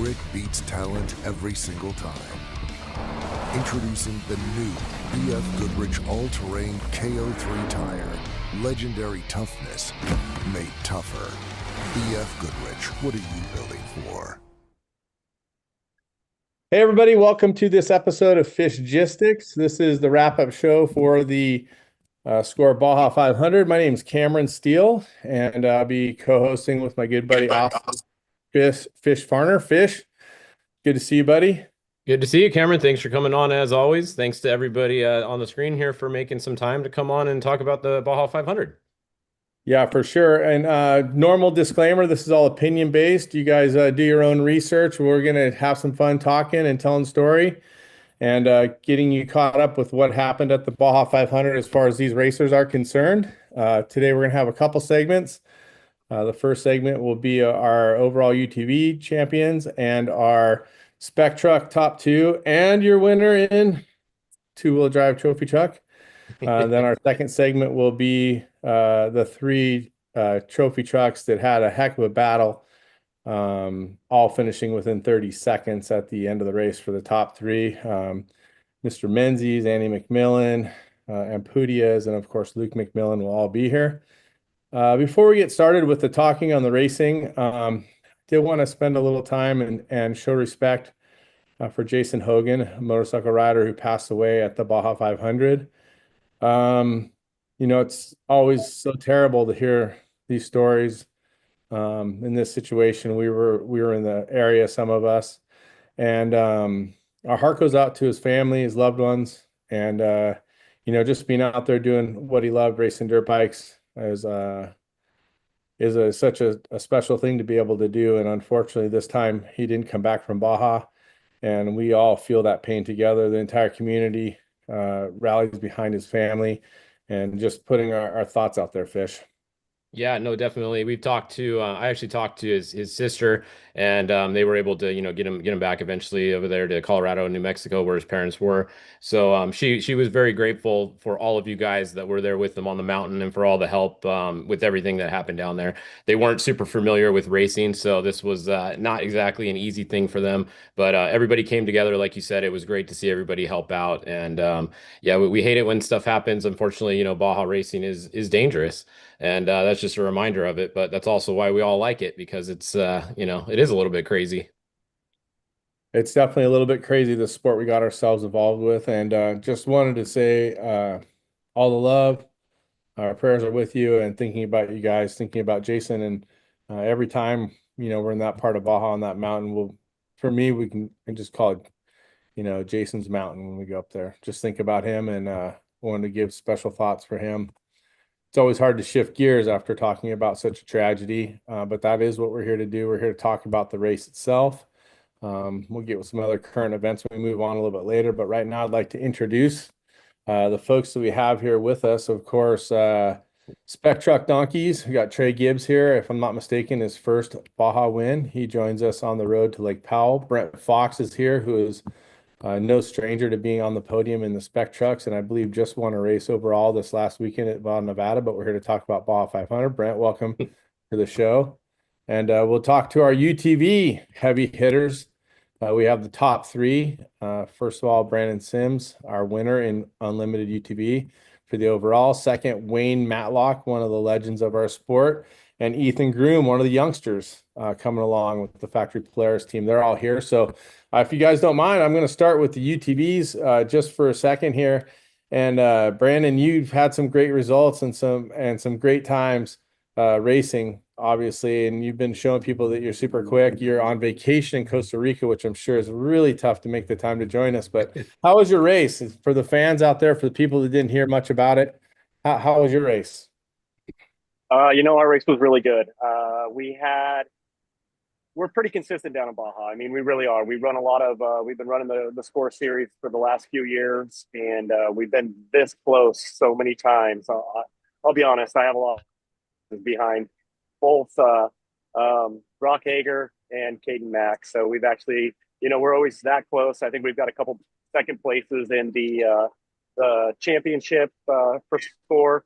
Grit beats talent every single time. Introducing the new BF Goodrich All-Terrain KO3 tire. Legendary toughness made tougher. BF Goodrich, what are you building for? Hey everybody, welcome to this episode of Fishgistics. This is the wrap-up show for the Score Baja 500. My name is Cameron Steele, and I'll be co-hosting with my good buddy Austin Fish Farner. Fish, good to see you, buddy. Good to see you, Cameron. Thanks for coming on as always. Thanks to everybody on the screen here for making some time to come on and talk about the Baja 500. Yeah, for sure. And normal disclaimer, this is all opinion based. You guys do your own research. We're going to have some fun talking and telling story and getting you caught up with what happened at the Baja 500 as far as these racers are concerned. Today we're going to have a couple segments. The first segment will be our overall UTV champions and our spec truck top two and your winner in two-wheel drive trophy truck. Then our second segment will be the three trophy trucks that had a heck of a battle, all finishing within 30 seconds at the end of the race for the top three. Mr. Menzies, Andy McMillan, Ampudias, and of course Luke McMillan will all be here. Before we get started with the talking on the racing, did want to spend a little time and show respect for Jason Hogan, a motorcycle rider who passed away at the Baja 500. It's always so terrible to hear these stories. In this situation, we were in the area, some of us, and our heart goes out to his family, his loved ones, and just being out there doing what he loved, racing dirt bikes, is such a special thing to be able to do. And unfortunately, this time he didn't come back from Baja, and we all feel that pain together. The entire community rallies behind his family, and just putting our thoughts out there, Fish. Yeah, no, definitely. We've talked to I actually talked to his sister, and they were able to get him back eventually over there to Colorado and New Mexico where his parents were. So she was very grateful for all of you guys that were there with them on the mountain and for all the help with everything that happened down there. They weren't super familiar with racing, so this was not exactly an easy thing for them, but everybody came together. Like you said, it was great to see everybody help out. And yeah, we hate it when stuff happens. Unfortunately, Baja racing is dangerous. And that's just a reminder of it, but that's also why we all like it, because it's it is a little bit crazy. It's definitely a little bit crazy, the sport we got ourselves involved with, and just wanted to say all the love, our prayers are with you, and thinking about you guys, thinking about Jason, and every time we're in that part of Baja on that mountain, for me, we can just call it Jason's Mountain when we go up there. Just think about him, and wanted to give special thoughts for him. It's always hard to shift gears after talking about such a tragedy, but that is what we're here to do. We're here to talk about the race itself. We'll get with some other current events when we move on a little bit later, but right now I'd like to introduce the folks that we have here with us. Of course, Spec Truck Donkeys. We got Trey Gibbs here, if I'm not mistaken, his first Baja win. He joins us on the road to Lake Powell. Brent Fox is here, who is no stranger to being on the podium in the spec trucks, and I believe just won a race overall this last weekend at Baja, Nevada, but we're here to talk about Baja 500. Brent, welcome to the show. And we'll talk to our UTV heavy hitters. We have the top three. First of all, Brandon Sims, our winner in Unlimited UTV for the overall. Second, Wayne Matlock, one of the legends of our sport. And Ethan Groom, one of the youngsters coming along with the Factory Polaris team. They're all here. So if you guys don't mind, I'm going to start with the UTVs just for a second here. And Brandon, you've had some great results and some great times racing, obviously, and you've been showing people that you're super quick. You're on vacation in Costa Rica, which I'm sure is really tough to make the time to join us. But how was your race? For the fans out there, for the people that didn't hear much about it, how was your race? Our race was really good. We're pretty consistent down in Baja. I mean, we really are. We run a lot of, we've been running the Score series for the last few years, and we've been this close so many times. I'll be honest, I have a lot behind both Brock Hager and Caden Mack. So we've actually, we're always that close. I think we've got a couple second places in the championship for Score.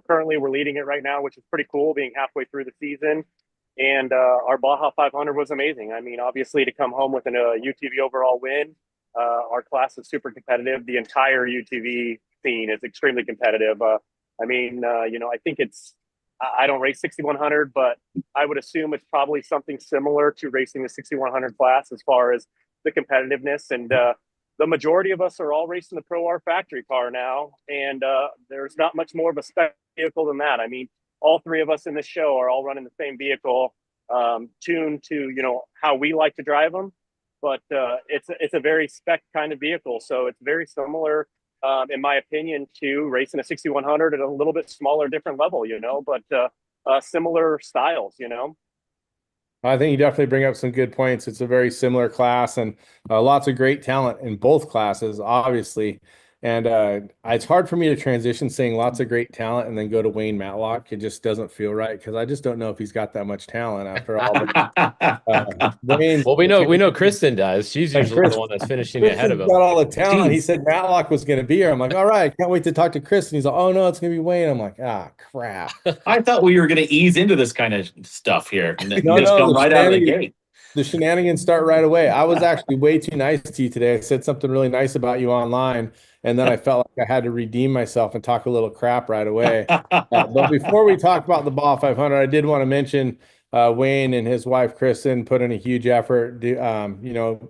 Currently, we're leading it right now, which is pretty cool, being halfway through the season. And our Baja 500 was amazing. I mean, obviously, to come home with an UTV overall win, our class is super competitive. The entire UTV scene is extremely competitive. I mean, I think I don't race 6100, but I would assume it's probably something similar to racing the 6100 class as far as the competitiveness. And the majority of us are all racing the Pro R factory car now. And there's not much more of a spec vehicle than that. I mean, all three of us in this show are all running the same vehicle, tuned to how we like to drive them. But it's a very spec kind of vehicle, so it's very similar, in my opinion, to racing a 6100 at a little bit smaller, different level, but similar styles, I think you definitely bring up some good points. It's a very similar class, and lots of great talent in both classes, obviously. And it's hard for me to transition saying lots of great talent and then go to Wayne Matlock. It just doesn't feel right because I just don't know if he's got that much talent after all. Wayne's Well, we know Kristen does. She's usually the one that's finishing ahead of Kristen's him. got all the talent. He Jeez. said Matlock was going to be here. I'm like, all right, I can't wait to talk to Kristen. He's like, oh no, it's going to be Wayne. I'm like, ah, crap. I thought we were going to ease into this kind of stuff here and then No, just no, come the right out of the shenanigans- gate. The shenanigans start right away. I was actually way too nice to you today. I said something really nice about you online, and then I felt like I had to redeem myself and talk a little crap right away. But before we talk about the Baja 500, I did want to mention Wayne and his wife Kristen put in a huge effort.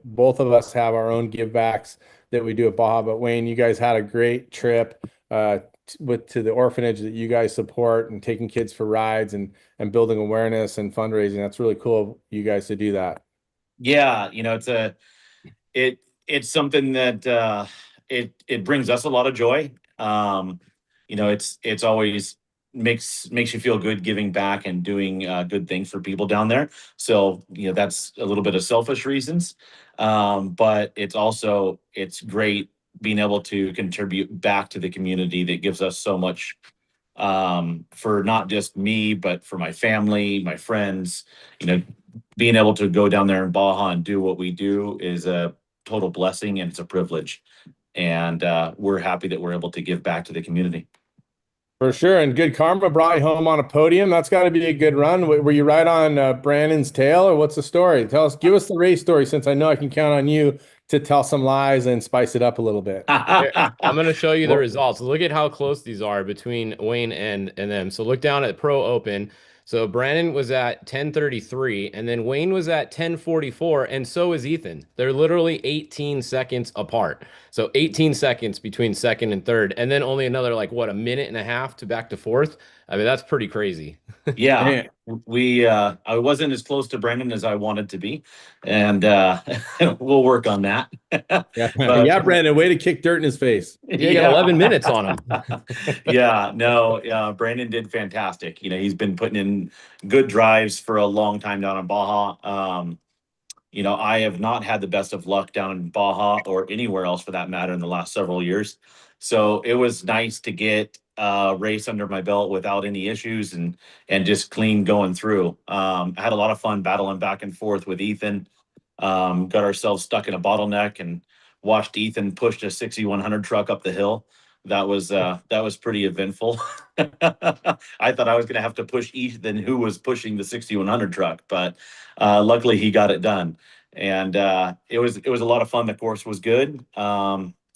Both of us have our own give backs that we do at Baja. But Wayne, you guys had a great trip to the orphanage that you guys support and taking kids for rides and building awareness and fundraising. That's really cool of you guys to do that. Yeah, it's something that it brings us a lot of joy. It's always makes you feel good giving back and doing good things for people down there. So that's a little bit of selfish reasons, but it's great being able to contribute back to the community that gives us so much, for not just me, but for my family, my friends. Being able to go down there in Baja and do what we do is a total blessing and it's a privilege. And we're happy that we're able to give back to the community. For sure. And good karma brought you home on a podium. That's got to be a good run. Were you right on Brandon's tail, or what's the story? Give us the race story, since I know I can count on you to tell some lies and spice it up a little bit. Here, I'm going to show you the results. Look at how close these are between Wayne and them. So look down at Pro Open. So Brandon was at 10:33, and then Wayne was at 10:44, and so is Ethan. They're literally 18 seconds apart. So 18 seconds between second and third, and then only another a minute and a half to back to fourth. I mean, that's pretty crazy. Yeah, I wasn't as close to Brendan as I wanted to be, and we'll work on that. Yeah, Brandon, way to kick dirt in his face. You got 11 minutes on him. Yeah, no, Brandon did fantastic. He's been putting in good drives for a long time down in Baja. I have not had the best of luck down in Baja or anywhere else for that matter in the last several years. So it was nice to get a race under my belt without any issues and just clean going through. I had a lot of fun battling back and forth with Ethan. Got ourselves stuck in a bottleneck and watched Ethan push a 6100 truck up the hill. That was pretty eventful. I thought I was going to have to push Ethan, who was pushing the 6100 truck, but luckily he got it done. And it was a lot of fun. The course was good.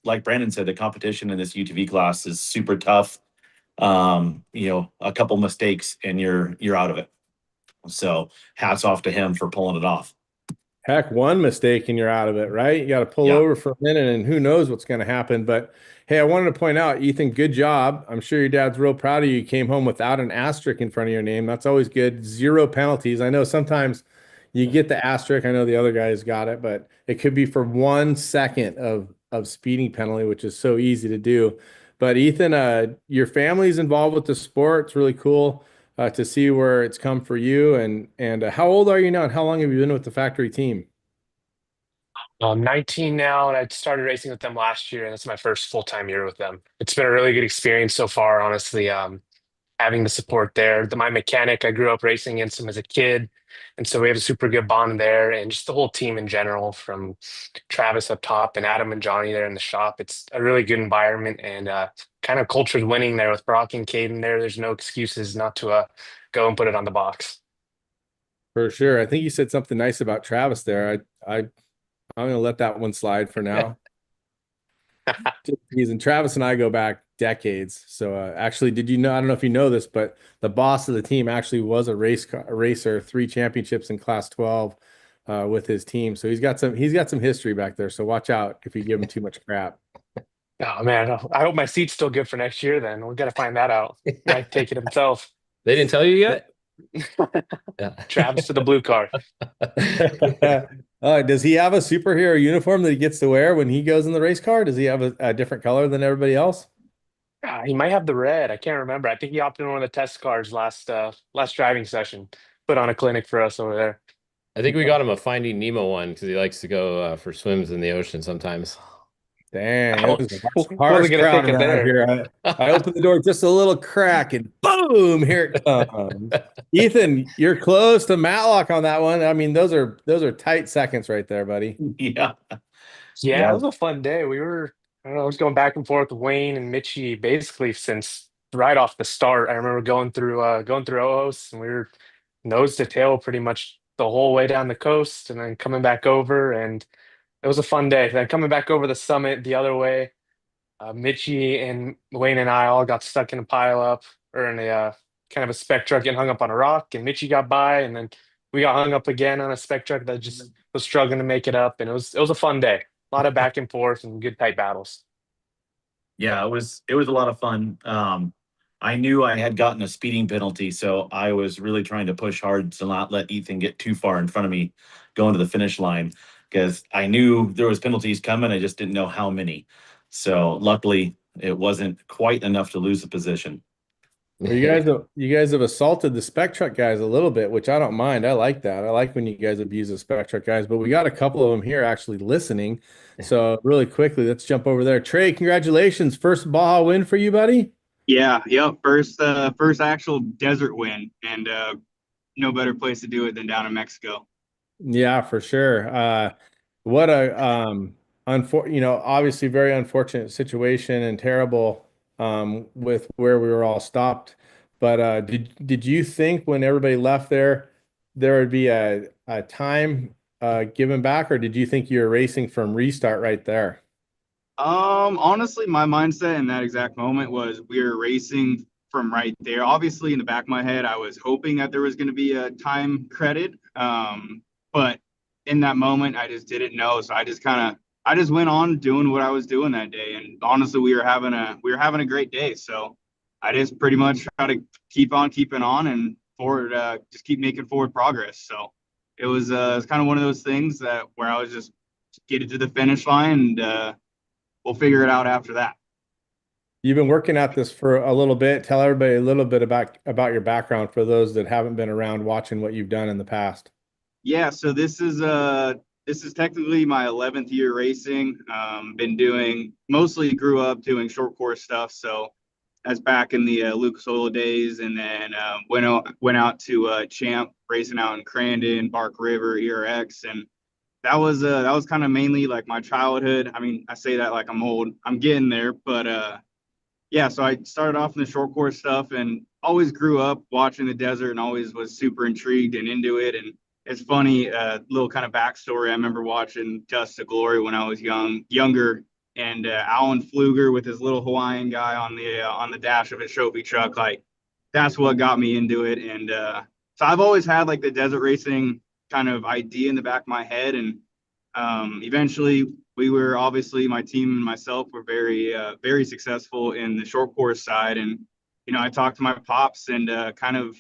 Like Brandon said, the competition in this UTV class is super tough. A couple mistakes and you're out of it. So hats off to him for pulling it off. Heck, one mistake and you're out of it, right? You got to pull over for a minute and who knows what's going to happen. But hey, I wanted to point out, Ethan, good job. I'm sure your dad's real proud of you. You came home without an asterisk in front of your name. That's always good. 0 penalties. I know sometimes you get the asterisk. I know the other guys got it, but it could be for 1 second of speeding penalty, which is so easy to do. But Ethan, your family's involved with the sport. It's really cool to see where it's come for you. And how old are you now, and how long have you been with the factory team? I'm 19 now, and I started racing with them last year, and it's my first full-time year with them. It's been a really good experience so far, honestly. Having the support there. My mechanic, I grew up racing against him as a kid, and so we have a super good bond there, and just the whole team in general, from Travis up top and Adam and Johnny there in the shop. It's a really good environment, and kind of culture's winning there with Brock and Caden there. There's no excuses not to go and put it on the box. For sure. I think you said something nice about Travis there. I'm gonna let that one slide for now. Just teasing. Travis and I go back decades. So actually, did you know? I don't know if you know this, but the boss of the team actually was a racer, 3 championships in Class 12 with his team. So he's got some history back there. So watch out if you give him too much crap. Oh man, I hope my seat's still good for next year. Then we got to find that out. Might take it himself. They didn't tell you yet? Yeah. Travis to the blue car. Does he have a superhero uniform that he gets to wear when he goes in the race car? Does he have a different color than everybody else? He might have the red. I can't remember. I think he opted in one of the test cars last driving session. Put on a clinic for us over there. I think we got him a Finding Nemo one because he likes to go for swims in the ocean sometimes. Dang, I it was a wasn't harsh gonna crowd take it around there. here. I opened the door just a little crack and boom, here it comes. Ethan, you're close to Matlock on that one. I mean, those are tight seconds right there, buddy. Yeah. Yeah, it was a fun day. I don't know, I was going back and forth with Wayne and Mitchie basically since right off the start. I remember going through Ojos, and we were nose to tail pretty much the whole way down the coast, and then coming back over, and it was a fun day. Then coming back over the summit the other way, Mitchie and Wayne and I all got stuck in a pile up or in a kind of a spec truck getting hung up on a rock, and Mitchie got by, and then we got hung up again on a spec truck that just was struggling to make it up, and it was a fun day. A lot of back and forth and good tight battles. Yeah, it was a lot of fun. I knew I had gotten a speeding penalty, so I was really trying to push hard to not let Ethan get too far in front of me going to the finish line because I knew there was penalties coming. I just didn't know how many. So luckily, it wasn't quite enough to lose the position. Well, you guys have assaulted the spec truck guys a little bit, which I don't mind. I like that. I like when you guys abuse the spec truck guys, but we got a couple of them here actually listening. So really quickly, let's jump over there. Trey, congratulations. First Baja win for you, buddy. Yeah, yep. First actual desert win, and no better place to do it than down in Mexico. Yeah, for sure. What a obviously very unfortunate situation and terrible with where we were all stopped. But did you think when everybody left there would be a time given back, or did you think you were racing from restart right there? Honestly, my mindset in that exact moment was we were racing from right there. Obviously, in the back of my head, I was hoping that there was going to be a time credit. But in that moment, I just didn't know. So I just went on doing what I was doing that day. And honestly, we were having a great day. So I just pretty much try to keep on keeping on and forward, just keep making forward progress. So it's kind of one of those things where I was just get it to the finish line and we'll figure it out after that. You've been working at this for a little bit. Tell everybody a little bit about your background for those that haven't been around watching what you've done in the past. Yeah, so this is technically my 11th year racing. Grew up doing short course stuff. So as back in the Lucas Oil days, and then went out to Champ racing out in Crandon, Bark River, ERX, and that was kind of mainly like my childhood. I mean, I say that like I'm old. I'm getting there, but yeah. So I started off in the short course stuff, and always grew up watching the desert, and always was super intrigued and into it. And it's funny, little kind of backstory. I remember watching Dust to Glory when I was younger, and Alan Pfluger with his little Hawaiian guy on the dash of his trophy truck. Like that's what got me into it. And so I've always had like the desert racing kind of idea in the back of my head. And eventually obviously my team and myself were very successful in the short course side. And, I talked to my pops and kind of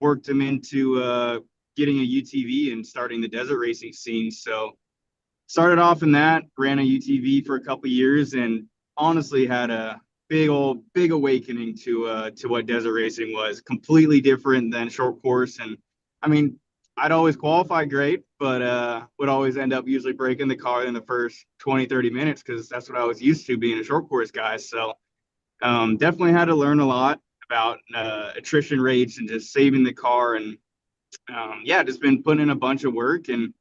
worked him into getting a UTV and starting the desert racing scene. So started off in that, ran a UTV for a couple of years, and honestly had a big awakening to what desert racing was. Completely different than short course. And I mean, I'd always qualify great, but would always end up usually breaking the car in the first 20, 30 minutes because that's what I was used to being a short course guy. So definitely had to learn a lot about attrition rates and just saving the car. And yeah, just been putting in a bunch of work. And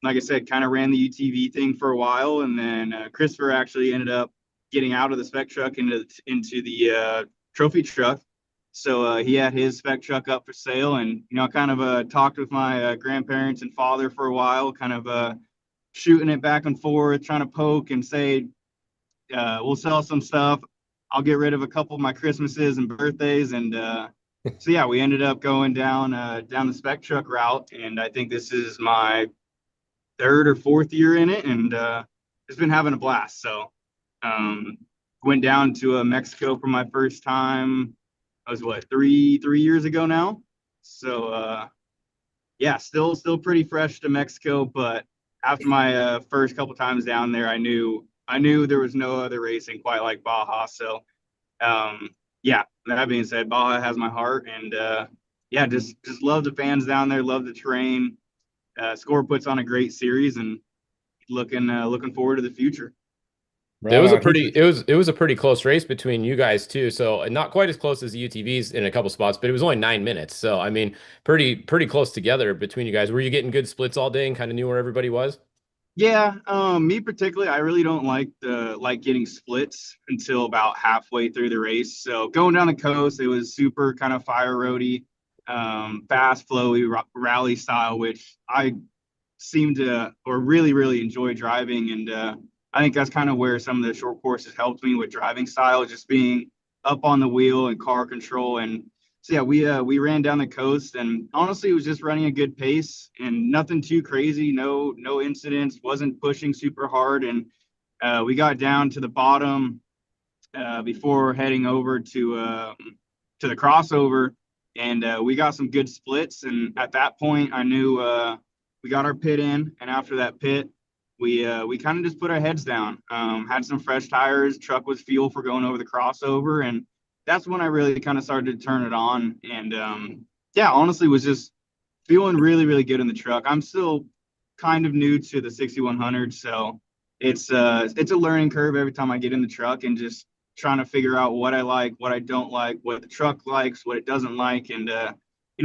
like I said, kind of ran the UTV thing for a while. And then Christopher actually ended up getting out of the spec truck into the trophy truck. So he had his spec truck up for sale, and I kind of talked with my grandparents and father for a while, kind of shooting it back and forth, trying to poke and say, we'll sell some stuff. I'll get rid of a couple of my Christmases and birthdays, and so yeah, we ended up going down the spec truck route, and I think this is my third or fourth year in it, and just been having a blast. So went down to Mexico for my first time. I was what, three years ago now. So yeah, still pretty fresh to Mexico, but after my first couple times down there, I knew there was no other racing quite like Baja. So yeah, that being said, Baja has my heart, and yeah, just love the fans down there, love the terrain. Score puts on a great series, and looking forward to the future. It was a Right on. pretty it was a pretty close race between you guys too. So not quite as close as the UTVs in a couple spots, but it was only 9 minutes. So I mean, pretty close together between you guys. Were you getting good splits all day and kind of knew where everybody was? Yeah, me particularly, I really don't like getting splits until about halfway through the race. So going down the coast, it was super kind of fire roady, fast, flowy rally style, which I seem to or really enjoy driving. And I think that's kind of where some of the short courses helped me with driving style, just being up on the wheel and car control. And so yeah, we ran down the coast, and honestly, it was just running a good pace and nothing too crazy. No incidents. Wasn't pushing super hard, and we got down to the bottom before heading over to the crossover, and we got some good splits. And at that point, I knew we got our pit in, and after that pit, we kind of just put our heads down. Had some fresh tires. Truck was fuel for going over the crossover, and that's when I really kind of started to turn it on. And yeah, honestly, was just feeling really good in the truck. I'm still kind of new to the 6100, so it's a learning curve every time I get in the truck, and just trying to figure out what I like, what I don't like, what the truck likes, what it doesn't like. And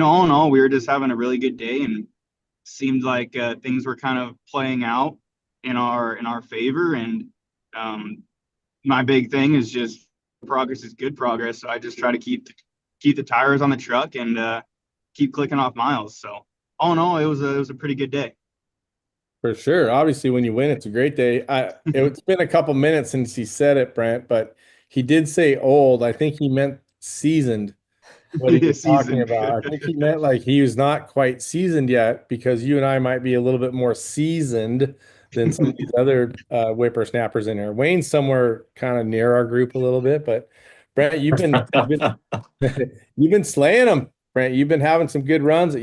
all in all, we were just having a really good day, and seemed like things were kind of playing out in our favor. And my big thing is just progress is good progress. So I just try to keep the tires on the truck, and keep clicking off miles. So all in all, it was a pretty good day. For sure. Obviously, when you win, it's a great day. It's been a couple minutes since he said it, Brent, but he did say old. I think he meant seasoned. What he was talking Seasoned. about. I think he meant like he was not quite seasoned yet, because you and I might be a little bit more seasoned than some of these other whippersnappers in here. Wayne's somewhere kind of near our group a little bit, but Brent, you've been slaying them. Brent, you've been having some good runs.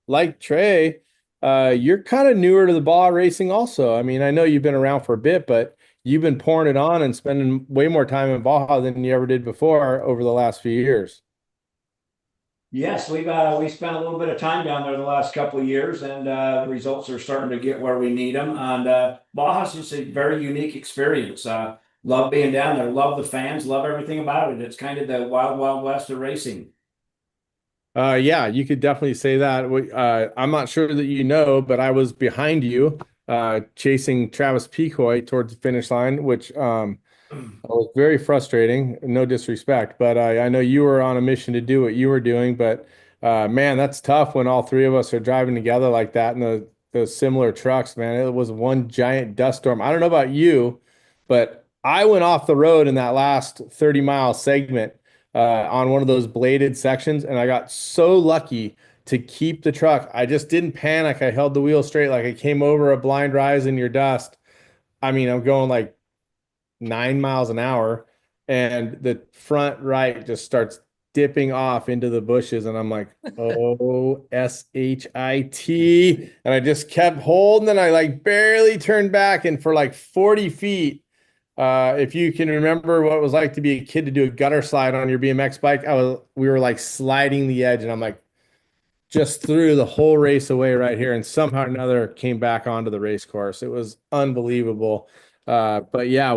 Like Trey, you're kind of newer to the Baja racing also. I mean, I know you've been around for a bit, but you've been pouring it on and spending way more time in Baja than you ever did before over the last few years. Yes, we spent a little bit of time down there the last couple of years, and the results are starting to get where we need them. And Baja's just a very unique experience. Love being down there, love the fans, love everything about it. It's kind of the wild west of racing. Yeah, you could definitely say that. I'm not sure that you know, but I was behind you, chasing Travis Pecoy towards the finish line, which was very frustrating. No disrespect, but I know you were on a mission to do what you were doing. But man, that's tough when all three of us are driving together like that in the similar trucks. Man, it was one giant dust storm. I don't know about you, but I went off the road in that last 30-mile segment on one of those bladed sections, and I got so lucky to keep the truck. I just didn't panic. I held the wheel straight, like I came over a blind rise in your dust. I mean, I'm going like 9 miles an hour, and the front right just starts dipping off into the bushes, and I'm like, oh, shit. And I just kept holding, and I like barely turned back, and for like 40 feet, if you can remember what it was like to be a kid to do a gutter slide on your BMX bike, we were like sliding the edge, and I'm like, just threw the whole race away right here, and somehow or another came back onto the race course. It was unbelievable. But yeah,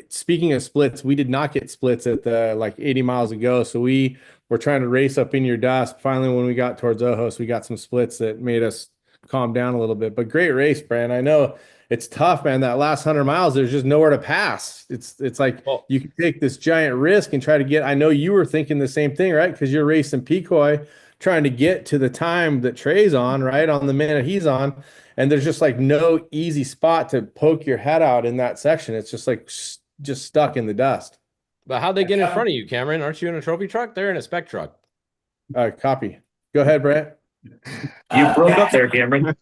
speaking of splits, we did not get splits at the like 80 miles ago. So we were trying to race up in your dust. Finally, when we got towards Ojos, we got some splits that made us calm down a little bit. But great race, Brand. I know it's tough, man. That last 100 miles, there's just nowhere to pass. It's like you can take this giant risk and try to get. I know you were thinking the same thing, right? Because you're racing Pecoy, trying to get to the time that Trey's on, right, on the minute he's on, and there's just like no easy spot to poke your head out in that section. It's just like just stuck in the dust. But how'd they get in front of you, Cameron? Aren't you in a trophy truck? They're in a spec truck. Copy. Go ahead, Brent. You broke up there, Cameron.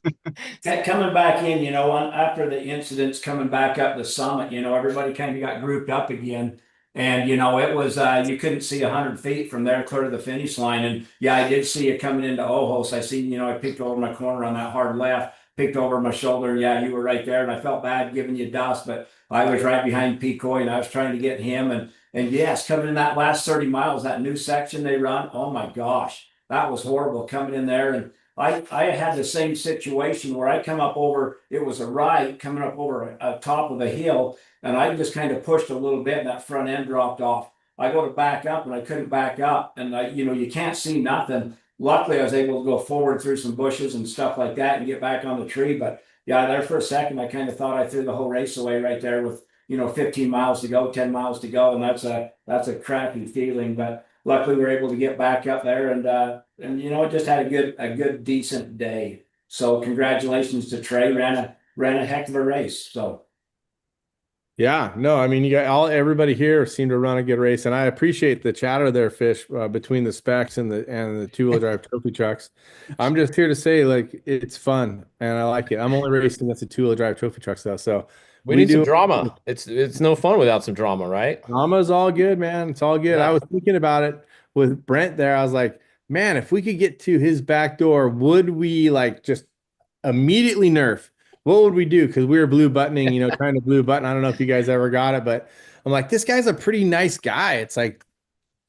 Coming back in, after the incidents, coming back up the summit, everybody kind of got grouped up again. And, it was, you couldn't see 100 feet from there clear to the finish line. And yeah, I did see you coming into Ojos. I see, I picked over my corner on that hard left, picked over my shoulder. Yeah, you were right there. And I felt bad giving you dust, but I was right behind Pecoy and I was trying to get him. And yes, coming in that last 30 miles, that new section they run, oh my gosh, that was horrible coming in there. And I had the same situation where I come up over, it was a right coming up over a top of a hill, and I just kind of pushed a little bit and that front end dropped off. I go to back up and I couldn't back up, and you can't see nothing. Luckily, I was able to go forward through some bushes and stuff like that and get back on the tree. But yeah, there for a second, I kind of thought I threw the whole race away right there with 15 miles to go, 10 miles to go, and that's a crappy feeling. But luckily, we were able to get back up there, and just had a good decent day. So congratulations to Trey. Ran a heck of a race. So yeah, no, I mean, you got everybody here seemed to run a good race, and I appreciate the chatter there, Fish, between the specs and the two-wheel drive trophy trucks. I'm just here to say, like, it's fun and I like it. I'm only racing against the two-wheel drive trophy trucks though, so we need some drama. It's no fun without some drama, right? Drama's all good, man. It's all good. Yeah. I was thinking about it with Brent there. I was like, man, if we could get to his back door, would we like just immediately nerf? What would we do? Because we were blue buttoning, trying to blue button. I don't know if you guys ever got it, but I'm like, this guy's a pretty nice guy. It's like,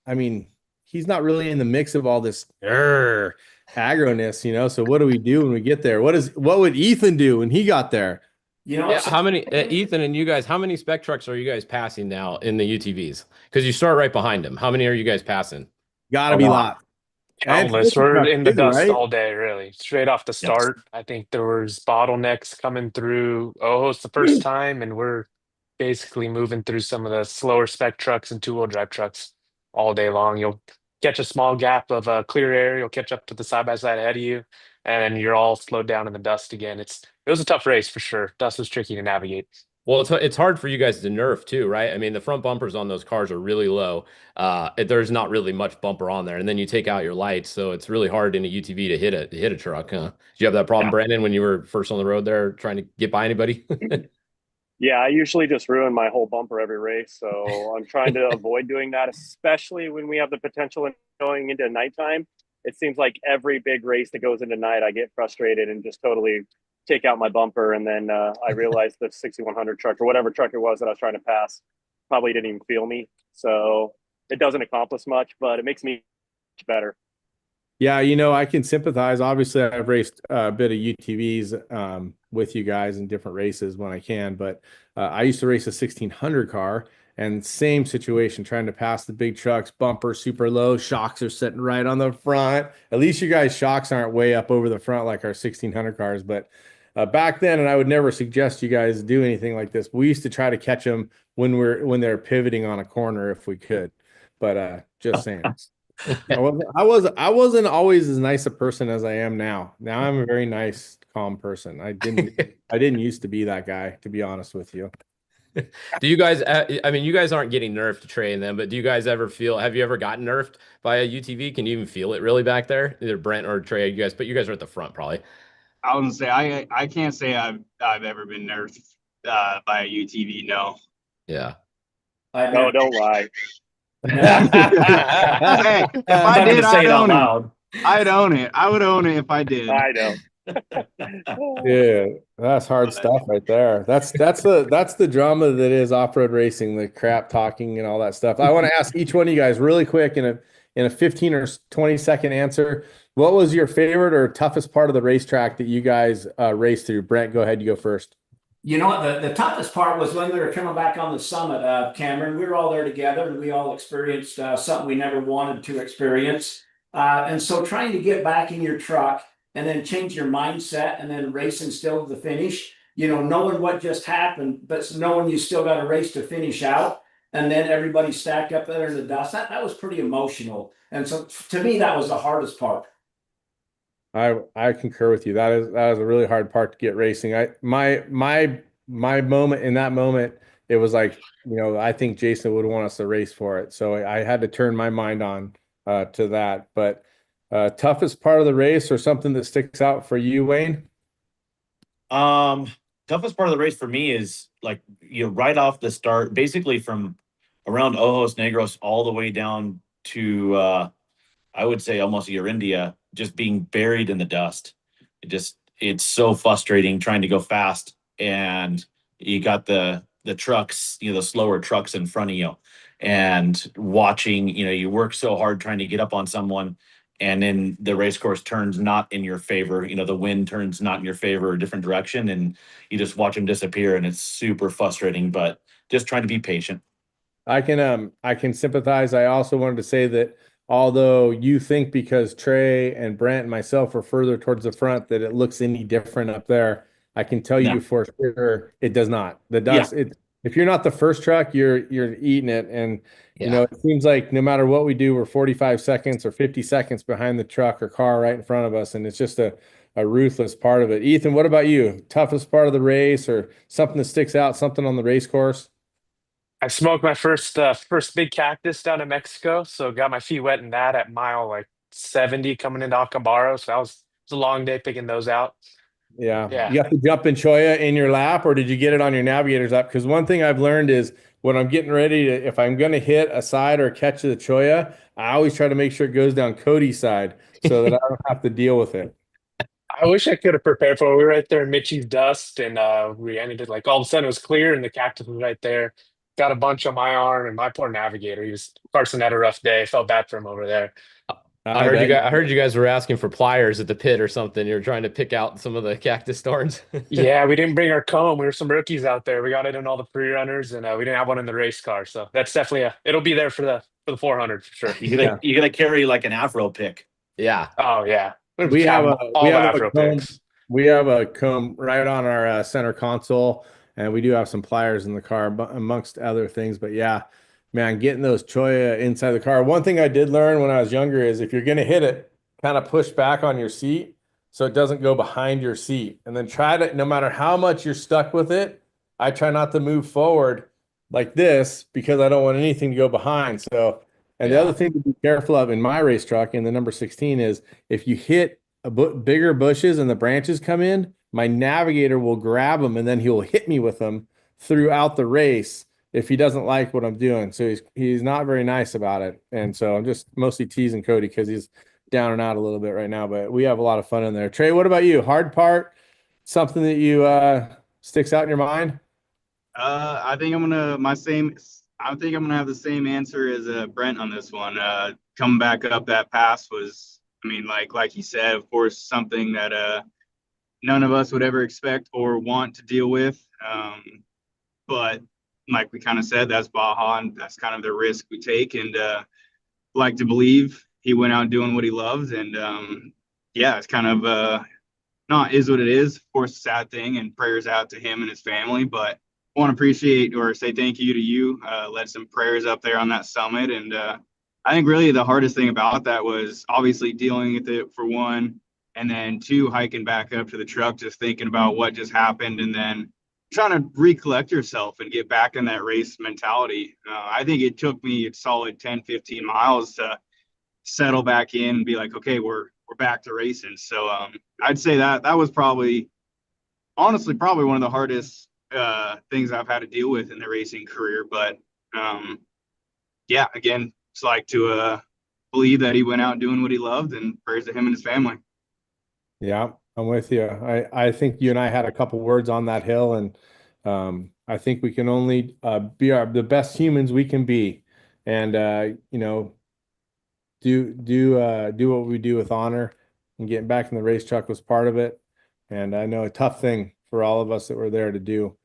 I mean, he's not really in the mix of all this aggroness, So what do we do when we get there? What would Ethan do when he got there? How many, Ethan and you guys, how many spec trucks are you guys passing now in the UTVs? Because you start right behind them. How many are you guys passing? Gotta be lots. Countless. We're in the dust right? all day, really. Straight off the start. I think there was bottlenecks coming through Ojos the first time, and we're basically moving through some of the slower spec trucks and two-wheel drive trucks all day long. You'll catch a small gap of clear air, you'll catch up to the side-by-side ahead of you, and you're all slowed down in the dust again. It was a tough race for sure. Dust was tricky to navigate. Well, it's hard for you guys to nerf too, right? I mean, the front bumpers on those cars are really low. There's not really much bumper on there, and then you take out your lights, so it's really hard in a UTV to hit a truck. Huh? Did you have that problem, Brandon, when you were first on the road there trying to get by anybody? Yeah, I usually just ruin my whole bumper every race, so I'm trying to avoid doing that, especially when we have the potential of going into nighttime. It seems like every big race that goes into night, I get frustrated and just totally take out my bumper, and then I realized the 6100 truck or whatever truck it was that I was trying to pass probably didn't even feel me. So it doesn't accomplish much, but it makes me much better. Yeah, I can sympathize. Obviously, I've raced a bit of UTVs with you guys in different races when I can, but I used to race a 1600 car, and same situation, trying to pass the big trucks, bumper super low, shocks are sitting right on the front. At least you guys' shocks aren't way up over the front like our 1600 cars, but back then, and I would never suggest you guys do anything like this, we used to try to catch them when they're pivoting on a corner if we could. But just saying. I wasn't always as nice a person as I am now. Now I'm a very nice, calm person. I didn't used to be that guy, to be honest with you. Do you guys, I mean, you guys aren't getting nerfed to train them, but do you guys ever have you ever gotten nerfed by a UTV? Can you even feel it really back there? Either Brent or Trey, you guys are at the front probably. I wouldn't say I can't say I've ever been nerfed by a UTV. No. Yeah. No, don't lie. Hey, if I did, I'd own it. I'd own it. I would own it if I did. I know. Yeah, that's hard stuff right there. That's the drama that is off-road racing, the crap talking and all that stuff. I want to ask each one of you guys really quick in a 15 or 20 second answer. What was your favorite or toughest part of the racetrack that you guys raced through? Brent, go ahead. You go first. You know what? The toughest part was when we were coming back on the summit, Cameron. We were all there together, and we all experienced something we never wanted to experience. And so trying to get back in your truck and then change your mindset and then racing still to the finish, knowing what just happened, but knowing you still got a race to finish out, and then everybody stacked up there in the dust. That was pretty emotional. And so to me, that was the hardest part. I concur with you. That is a really hard part to get racing. My moment in that moment, it was like, I think Jason would want us to race for it. So I had to turn my mind on to that. But toughest part of the race or something that sticks out for you, Wayne? Toughest part of the race for me is like, right off the start, basically from around Ojos Negros all the way down to I would say almost Urindia, just being buried in the dust. It's so frustrating trying to go fast, and you got the trucks, the slower trucks in front of you, and watching, you work so hard trying to get up on someone, and then the race course turns not in your favor. The wind turns not in your favor, a different direction, and you just watch them disappear, and it's super frustrating. But just trying to be patient. I can sympathize. I also wanted to say that although you think because Trey and Brent and myself are further towards the front that it looks any different up there, I can tell No. you for sure it does not. The Yeah. dust, if you're not the first truck, you're eating it. And it seems like no matter what we do, we're 45 seconds or 50 seconds behind the truck or car right in front of us. And it's just a ruthless part of it. Ethan, what about you? Toughest part of the race or something that sticks out, something on the race course? I smoked my first big cactus down in Mexico, so got my feet wet in that at mile like 70 coming into Acambaro. So it was a long day picking those out. Yeah. Yeah. You have to jump in Choya in your lap, or did you get it on your navigator's app? Because one thing I've learned is when I'm getting ready to, if I'm going to hit a side or catch the Choya, I always try to make sure it goes down Cody's side so that I don't have to deal with it. I wish I could have prepared for it. We were right there in Mitchie's dust, and we ended it like all of a sudden it was clear, and the cactus was right there. Got a bunch on my arm, and my poor navigator. Carson had a rough day. Felt bad for him over there. I heard you guys were asking for pliers at the pit or something. You were trying to pick out some of the cactus thorns. Yeah, we didn't bring our comb. We were some rookies out there. We got it in all the pre-runners, and we didn't have one in the race car. So that's definitely it'll be there for the 400 for sure. You gotta carry like an afro pick. Yeah. Oh yeah, We have all the Afro comb. picks. We have a comb right on our center console, and we do have some pliers in the car, amongst other things. But yeah, man, getting those Choya inside the car. One thing I did learn when I was younger is if you're going to hit it, kind of push back on your seat so it doesn't go behind your seat, and then try to, no matter how much you're stuck with it, I try not to move forward like this because I don't want anything to go behind. So, and the other thing to be careful of in my race truck in the number 16 is if you hit bigger bushes and the branches come in, my navigator will grab them and then he'll hit me with them throughout the race if he doesn't like what I'm doing. So he's not very nice about it. And so I'm just mostly teasing Cody because he's down and out a little bit right now, but we have a lot of fun in there. Trey, what about you? Hard part, something that you sticks out in your mind? I think I'm gonna have the same answer as Brent on this one. Coming back up that pass was, I mean, like he said, of course, something that none of us would ever expect or want to deal with. But like we kind of said, that's Baja, and that's kind of the risk we take. And like to believe he went out doing what he loves, and yeah, it's kind of not is what it is. Of course, a sad thing, and prayers out to him and his family, but I want to appreciate or say thank you to you. Led some prayers up there on that summit. And I think really the hardest thing about that was obviously dealing with it for one, and then two, hiking back up to the truck, just thinking about what just happened, and then trying to recollect yourself and get back in that race mentality. I think it took me a solid 10, 15 miles to settle back in and be like, okay, we're back to racing. So I'd say that was honestly probably one of the hardest things I've had to deal with in the racing career. But yeah, again, it's like to believe that he went out doing what he loved, and prayers to him and his family. Yeah, I'm with you. I think you and I had a couple words on that hill, and I think we can only be the best humans we can be, and do what we do with honor. And getting back in the race truck was part of it, and I know a tough thing for all of us that were there to do,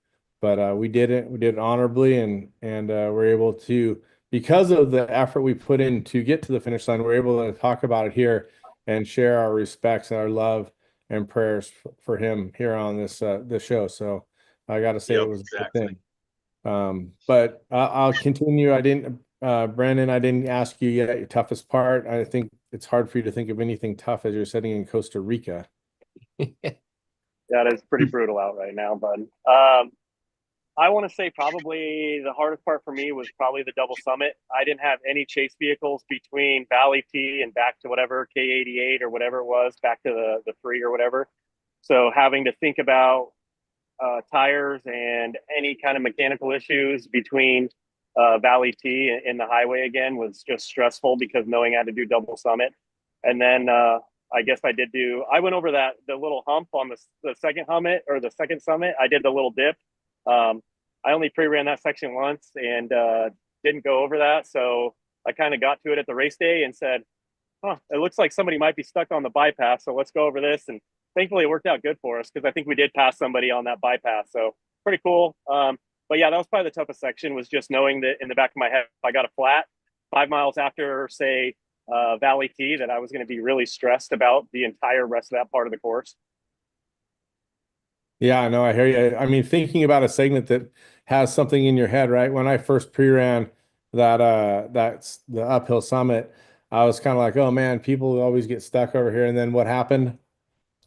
but we did it. We did it honorably, and we're able to, because of the effort we put in to get to the finish line, we're able to talk about it here and share our respects and our love and prayers for him here on this show. So I got to say it was a good thing. But I'll continue. I didn't, Brandon, I didn't ask you yet your toughest part. I think it's hard for you to think of anything tough as you're sitting in Costa Rica. That is pretty brutal out right now, bud. I want to say probably the hardest part for me was probably the double summit. I didn't have any chase vehicles between Valley T and back to whatever K88 or whatever it was, back to the free or whatever. So having to think about tires and any kind of mechanical issues between Valley T and the highway again was just stressful, because knowing I had to do double summit. And then I guess I went over the little hump on the second summit, or the second summit. I did the little dip. I only pre-ran that section once and didn't go over that. So I kind of got to it at the race day and said, it looks like somebody might be stuck on the bypass. So let's go over this. And thankfully it worked out good for us, because I think we did pass somebody on that bypass. So pretty cool. But yeah, that was probably the toughest section, was just knowing that in the back of my head, if I got a flat 5 miles after, say, Valley T, that I was going to be really stressed about the entire rest of that part of the course. Yeah, no, I hear you. I mean, thinking about a segment that has something in your head, right? When I first pre-ran that's the uphill summit, I was kind of like, oh man, people always get stuck over here. And then what happened?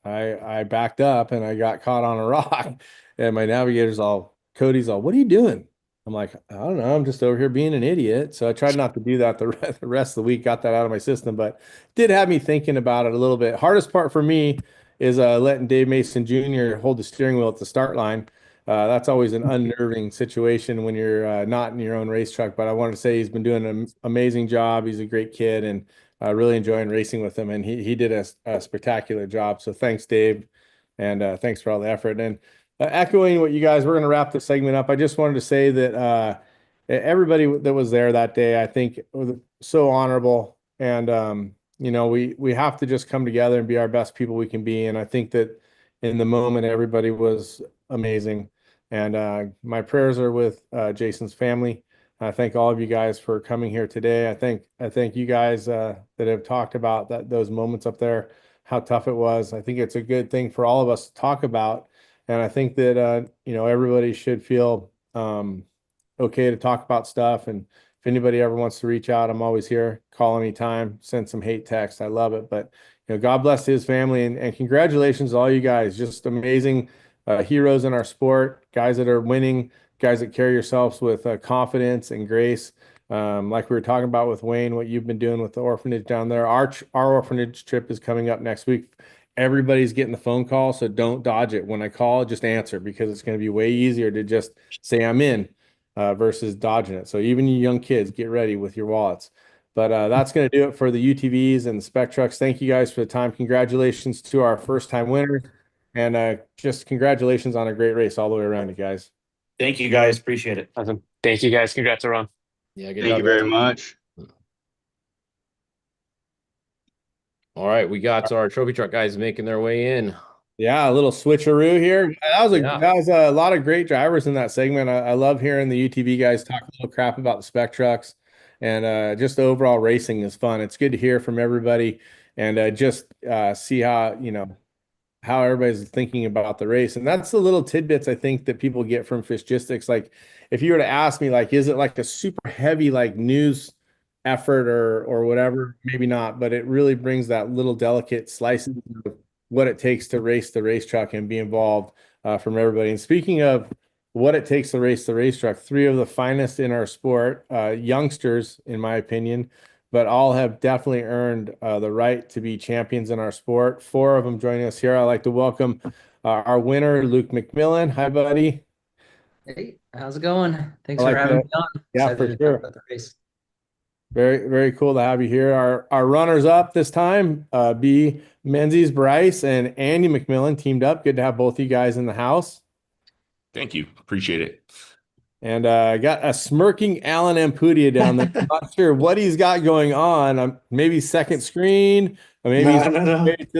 I backed up and I got caught on a rock, and my Cody's all, what are you doing? I'm like, I don't know, I'm just over here being an idiot. So I tried not to do that the rest of the week, got that out of my system, but did have me thinking about it a little bit. Hardest part for me is letting Dave Mason Jr. hold the steering wheel at the start line. That's always an unnerving situation when you're not in your own race truck. But I wanted to say he's been doing an amazing job. He's a great kid, and really enjoying racing with him. And he did a spectacular job. So thanks, Dave, and thanks for all the effort. And echoing what you guys, we're going to wrap the segment up. I just wanted to say that everybody that was there that day, I think, was so honorable. And we have to just come together and be our best people we can be. And I think that in the moment, everybody was amazing. And my prayers are with Jason's family. I thank all of you guys for coming here today. I thank you guys that have talked about those moments up there, how tough it was. I think it's a good thing for all of us to talk about. And I think that everybody should feel okay to talk about stuff. And if anybody ever wants to reach out, I'm always here. Call anytime, send some hate text. I love it. But God bless his family, and congratulations to all you guys. Just amazing heroes in our sport, guys that are winning, guys that carry yourselves with confidence and grace. Like we were talking about with Wayne, what you've been doing with the orphanage down there. Our orphanage trip is coming up next week. Everybody's getting the phone call, so don't dodge it. When I call, just answer, because it's going to be way easier to just say I'm in versus dodging it. So even you young kids, get ready with your wallets. But that's going to do it for the UTVs and the spec trucks. Thank you guys for the time. Congratulations to our first-time winners, and just congratulations on a great race all the way around, you guys. Thank you, guys. Appreciate it. Awesome. Thank you, guys. Congrats, Ron. Yeah, good Thank job, you very guys. much. All right, we got our trophy truck guys making their way in. Yeah, a little switcheroo here. That Yeah. was a lot of great drivers in that segment. I love hearing the UTV guys talk a little crap about the spec trucks, and just overall racing is fun. It's good to hear from everybody, and just see how everybody's thinking about the race. And that's the little tidbits I think that people get from Fishgistics. Like, if you were to ask me, like, is it like a super heavy like news effort or whatever? Maybe not, but it really brings that little delicate slices of what it takes to race the race truck and be involved from everybody. And speaking of what it takes to race the race truck, 3 of the finest in our sport, youngsters, in my opinion, but all have definitely earned the right to be champions in our sport. 4 of them joining us here. I'd like to welcome our winner, Luke McMillan. Hi, buddy. Hey, how's it going? Thanks I for like having that. me on. Yeah, Excited for to talk sure. about the race. Very, very cool to have you here. Our runners up this time, B. Menzies, Bryce, and Andy McMillan teamed up. Good to have both you guys in the house. Thank you. Appreciate it. And I got a smirking Alan Ampudia down there. I'm not sure what he's got going on. Maybe second screen, or maybe No. he's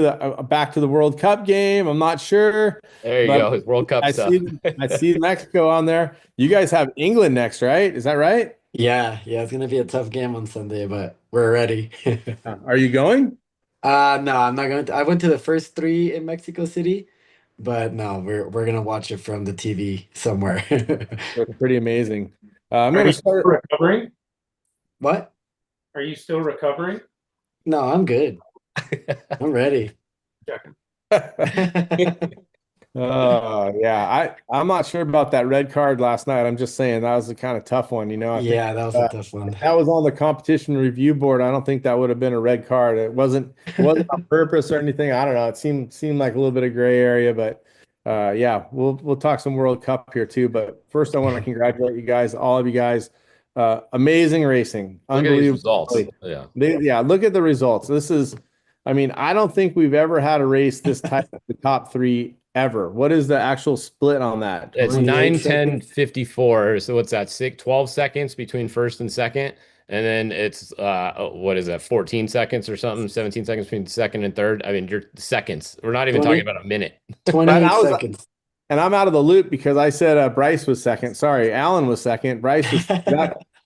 back to the World Cup game. I'm not sure. There you go. His World Cup stuff. I see Mexico on there. You guys have England next, right? Is that right? Yeah, it's gonna be a tough game on Sunday, but we're ready. Are you going? No, I'm not going to. I went to the first three in Mexico City, but no, we're gonna watch it from the TV somewhere. It's pretty amazing. I'm Are going you to start. still recovering? What? Are you still recovering? No, I'm good. I'm ready. Checking. I'm not sure about that red card last night. I'm just saying that was a kind of tough one. I think Yeah, that was a tough one. that was on the competition review board. I don't think that would have been a red card. It wasn't on purpose or anything. I don't know. It seemed like a little bit of gray area, but yeah, we'll talk some World Cup here too. But first, I want to congratulate you guys, all of you guys. Amazing racing, Look at these unbelievable. results. Yeah. Yeah, look at the results. I mean, I don't think we've ever had a race this type of the top three ever. What is the actual split on that? It's 28 9, 10, seconds. 54. So what's that? 12 seconds between first and second. And then it's what is that? 14 seconds or something, 17 seconds between second and third. I mean, you're seconds. We're not even 20 talking about a minute. 28 I was- seconds. And I'm out of the loop because I said Bryce was second. Sorry, Alan was second. Bryce was.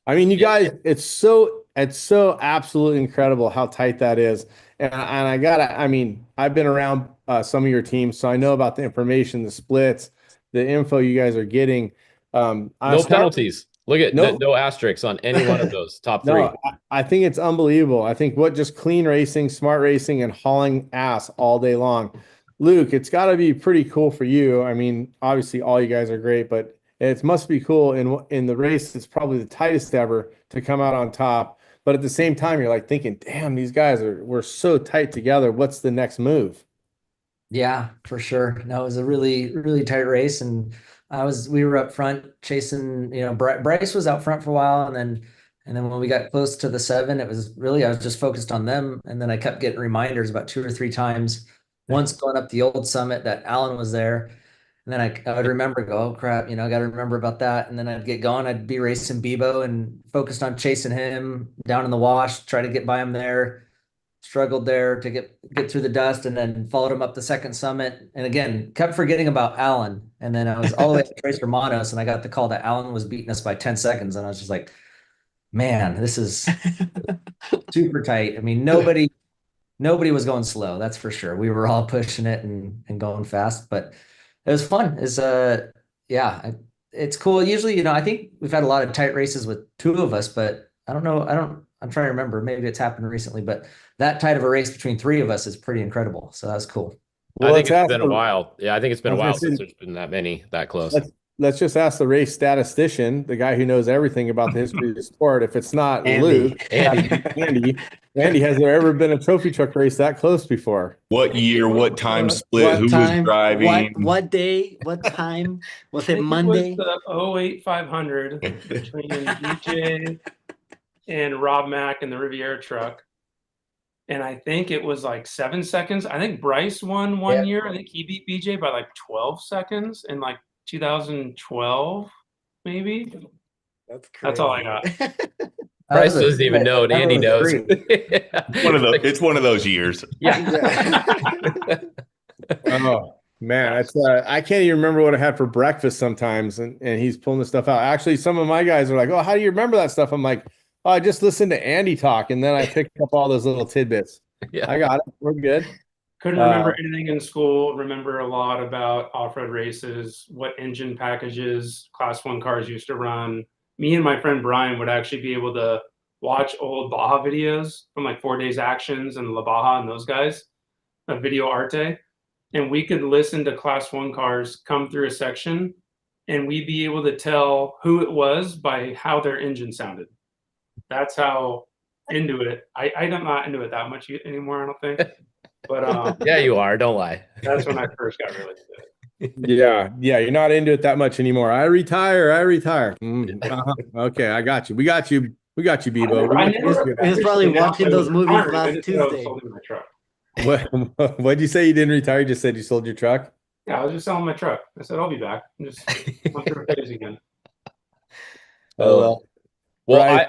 I mean, you guys, it's so absolutely incredible how tight that is. And I mean, I've been around some of your teams, so I know about the information, the splits, the info you guys are getting. No penalties. Look at no asterisks on any one of those top three. No, I think it's unbelievable. I think what just clean racing, smart racing, and hauling ass all day long. Luke, it's got to be pretty cool for you. I mean, obviously, all you guys are great, but it must be cool in the race. It's probably the tightest ever to come out on top. But at the same time, you're like thinking, damn, these guys we're so tight together. What's the next move? Yeah, for sure. No, it was a really, really tight race, and we were up front chasing. Bryce was out front for a while, and then when we got close to the 7, it was really I was just focused on them, and then I kept getting reminders about 2 or 3 times. Once going up the old summit that Alan was there, and then I would remember, go, oh crap, I got to remember about that, and then I'd get going. I'd be racing Bebo and focused on chasing him down in the wash, try to get by him there. Struggled there to get through the dust, and then followed him up the second summit. And again, kept forgetting about Alan. And then I was all the way to Tracer Manos, and I got the call that Alan was beating us by 10 seconds. And I was just like, man, this is super tight. I mean, nobody was going slow, that's for sure. We were all pushing it and going fast, but it was fun. It's cool. Usually, I think we've had a lot of tight races with 2 of us, but I don't know. I'm trying to remember. Maybe it's happened recently, but that tight of a race between 3 of us is pretty incredible. So that's cool. Well, I think it's been a while. Yeah, I think it's been a while since there's been that close. Let's just ask the race statistician, the guy who knows everything about the history of the sport. If it's not Andy. Luke, Andy, has there ever been a trophy truck race that close before? What year? What time split? What Who time? was driving? What day? What time? Was I it think Monday? It was the 08 500 between DJ and Rob Mack and the Riviera truck. And I think it was like 7 seconds. I think Bryce won one year. I think he beat BJ by like 12 seconds in like 2012, maybe. That's crazy. That's all I got. Bryce doesn't even know, and Andy knows. It's one of those years. Yeah. Oh man, I can't even remember what I had for breakfast sometimes, and he's pulling this stuff out. Actually, some of my guys are like, "Oh, how do you remember that stuff?" I'm like, "Oh, I just listened to Andy talk, and then I picked up all those little tidbits." Yeah, I got it. We're good. Couldn't remember anything in school. Remember a lot about off-road races, what engine packages Class 1 cars used to run. Me and my friend Brian would actually be able to watch old Baja videos from like 4 Days Actions and La Baja and those guys, Video Arte. And we could listen to Class 1 cars come through a section, and we'd be able to tell who it was by how their engine sounded. That's how into it. I'm not into it that much anymore, I don't think. But yeah, you are. Don't lie. That's when I first got really into it. Yeah, you're not into it that much anymore. I retire. Okay, I got you. We got you, Bebo. He was probably watching those movies last Tuesday. What'd you say? You didn't retire? You just said you sold your truck? Yeah, I was just selling my truck. I said I'll be back. I'm just went through a phase again. Oh well,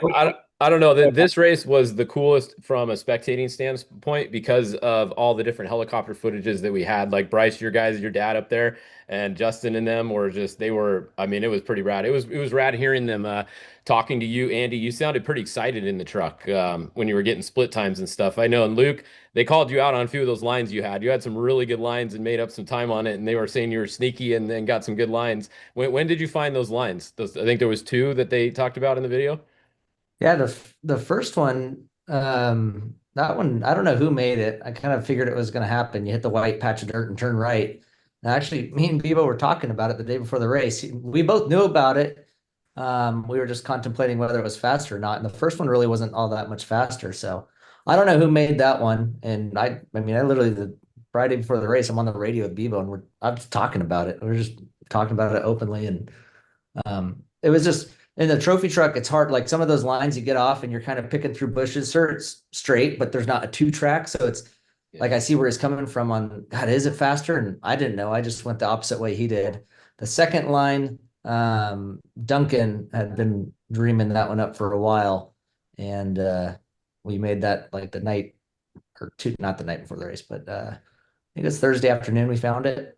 I don't know. This race was the coolest from a spectating standpoint because of all the different helicopter footages that we had. Like Bryce, your dad up there, and Justin and them were just they were. I mean, it was pretty rad. It was rad hearing them talking to you, Andy. You sounded pretty excited in the truck when you were getting split times and stuff. I know. And Luke, they called you out on a few of those lines you had. You had some really good lines and made up some time on it, and they were saying you were sneaky and then got some good lines. When did you find those lines? I think there was two that they talked about in the video. Yeah, the first one, that one, I don't know who made it. I kind of figured it was going to happen. You hit the white patch of dirt and turn right. And actually, me and Bebo were talking about it the day before the race. We both knew about it. We were just contemplating whether it was faster or not. And the first one really wasn't all that much faster. So I don't know who made that one. And I mean, I literally the Friday before the race, I'm on the radio with Bebo and I'm just talking about it. We're just talking about it openly, and it was just in the trophy truck. It's hard. Like some of those lines you get off and you're kind of picking through bushes. Sure, it's straight, but there's not a two track. So it's like I see where he's coming from on God, is it faster? And I didn't know. I just went the opposite way he did. The second line, Duncan had been dreaming that one up for a while. And we made that like the night or two, not the night before the race, but I think it's Thursday afternoon we found it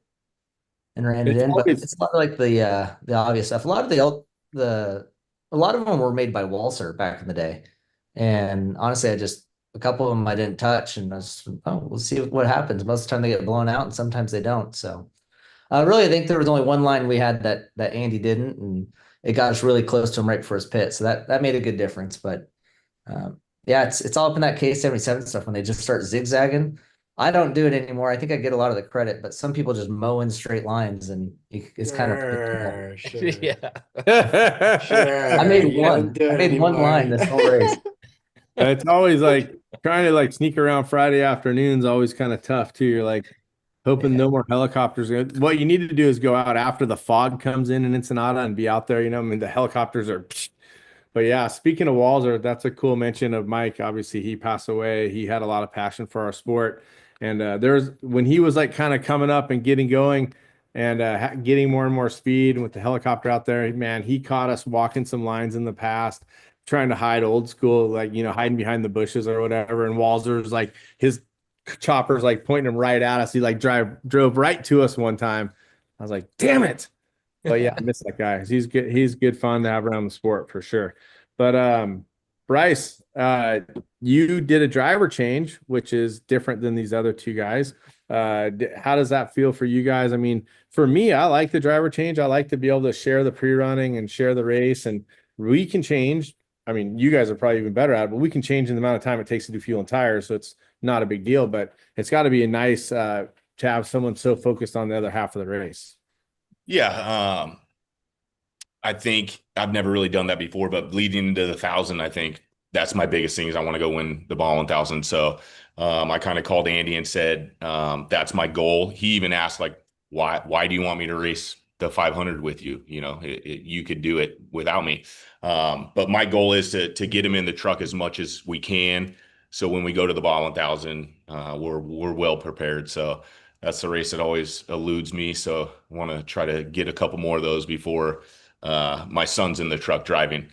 and ran it It's in. But always it's not like the obvious stuff. A lot of the a lot of them were made by Walser back in the day. And honestly, a couple of them I didn't touch, and I was, oh, we'll see what happens. Most of the time they get blown out and sometimes they don't. So really, I think there was only one line we had that Andy didn't, and it got us really close to him right before his pit. So that made a good difference. But yeah, it's all up in that K77 stuff when they just start zigzagging. I don't do it anymore. I think I get a lot of the credit, but some people just mow in straight lines, and it's kind of Sure. yeah. Sure. I made You don't one. do I it made one anymore. line this whole race. It's always like trying to like sneak around Friday afternoons, always kind of tough too. You're like hoping no more helicopters. What you need to do is go out after the fog comes in Ensenada and be out there. You know, I mean, the helicopters are. But yeah, speaking of Walzer, that's a cool mention of Mike. Obviously, he passed away. He had a lot of passion for our sport. And there's when he was like kind of coming up and getting going and getting more and more speed with the helicopter out there, man, he caught us walking some lines in the past, trying to hide old school, like, you know, hiding behind the bushes or whatever. And Walzer's like his chopper's like pointing him right at us. He like drove right to us one time. I was like, damn it. But yeah, I miss that guy. He's good. He's good fun to have around the sport for sure. But Bryce, you did a driver change, which is different than these other two guys. How does that feel for you guys? I mean, for me, I like the driver change. I like to be able to share the pre-running and share the race, and we can change. I mean, you guys are probably even better at it, but we can change in the amount of time it takes to do fuel and tires, so it's not a big deal. But it's got to be a nice to have someone so focused on the other half of the race. Yeah, I think I've never really done that before, but leading into the 1,000, I think that's my biggest thing is I want to go win the Baja 1,000. So I kind of called Andy and said that's my goal. He even asked like, why do you want me to race the 500 with you? You know, you could do it without me. But my goal is to get him in the truck as much as we can. So when we go to the Baja 1,000, we're well prepared. So that's the race that always eludes me. So I want to try to get a couple more of those before my son's in the truck driving.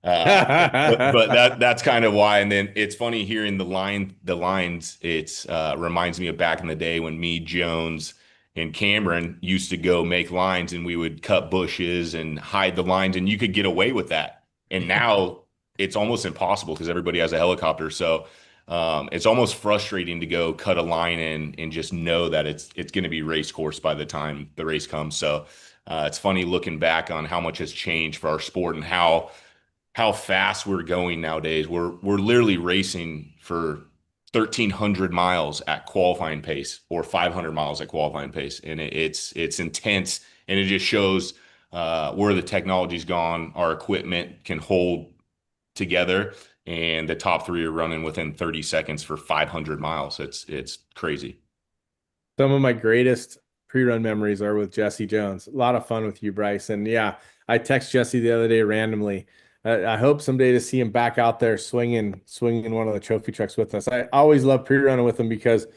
But that's kind of why. And then it's funny hearing the lines. It's reminds me of back in the day when me, Jones, and Cameron used to go make lines, and we would cut bushes and hide the lines, and you could get away with that. And now it's almost impossible because everybody has a helicopter. So it's almost frustrating to go cut a line in and just know that it's going to be race course by the time the race comes. So it's funny looking back on how much has changed for our sport and how fast we're going nowadays. We're literally racing for 1,300 miles at qualifying pace or 500 miles at qualifying pace, and it's intense, and it just shows where the technology's gone. Our equipment can hold together, and the top three are running within 30 seconds for 500 miles. It's crazy. Some of my greatest pre-run memories are with Jesse Jones. A lot of fun with you, Bryce. And yeah, I text Jesse the other day randomly. I hope someday to see him back out there swinging one of the trophy trucks with us. I always love pre-running with him because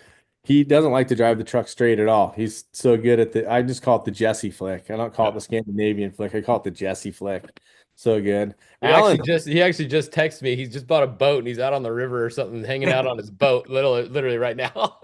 he doesn't like to drive the truck straight at all. He's so good at I just call it the Jesse flick. I don't call it the Scandinavian flick. I call it the Jesse flick. So good. He Alan, actually just texted me. He's just bought a boat and he's out on the river or something, hanging out on his boat, literally right now.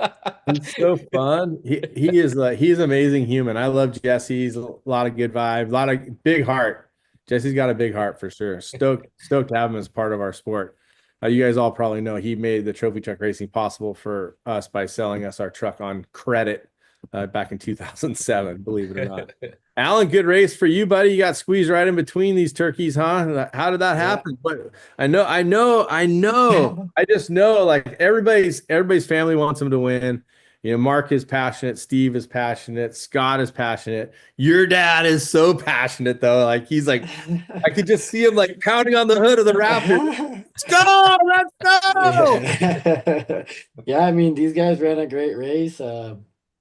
he's so fun. He's an amazing human. I love Jesse. He's a lot of good vibes, a lot of big heart. Jesse's got a big heart for sure. Stoked to have him as part of our sport. You guys all probably know he made the trophy truck racing possible for us by selling us our truck on credit back in 2007, believe it or not. Alan, good race for you, buddy. You got squeezed right in between these turkeys, huh? How did that happen? But I know. I just know like everybody's family wants him to win. You know, Mark is passionate, Steve is passionate, Scott is passionate. Your dad is so passionate though. Like he's like, I could just see him like pounding on the hood of the Raptor. Let's go! Yeah, I mean, these guys ran a great race.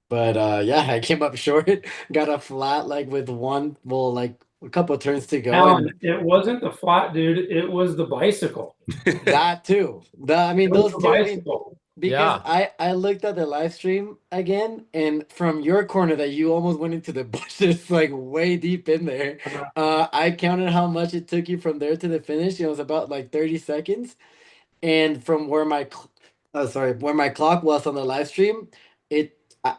But yeah, I came up short, got a flat like with like a couple of turns to go. Alan, it wasn't the flat, dude. It was the bicycle. That too. I mean, those two. Bicycle. Because I looked at the live stream again, and from your corner that you almost went into the bushes, like way deep in there. I counted how much it took you from there to the finish. It was about like 30 seconds. And from where where my clock was on the live stream, it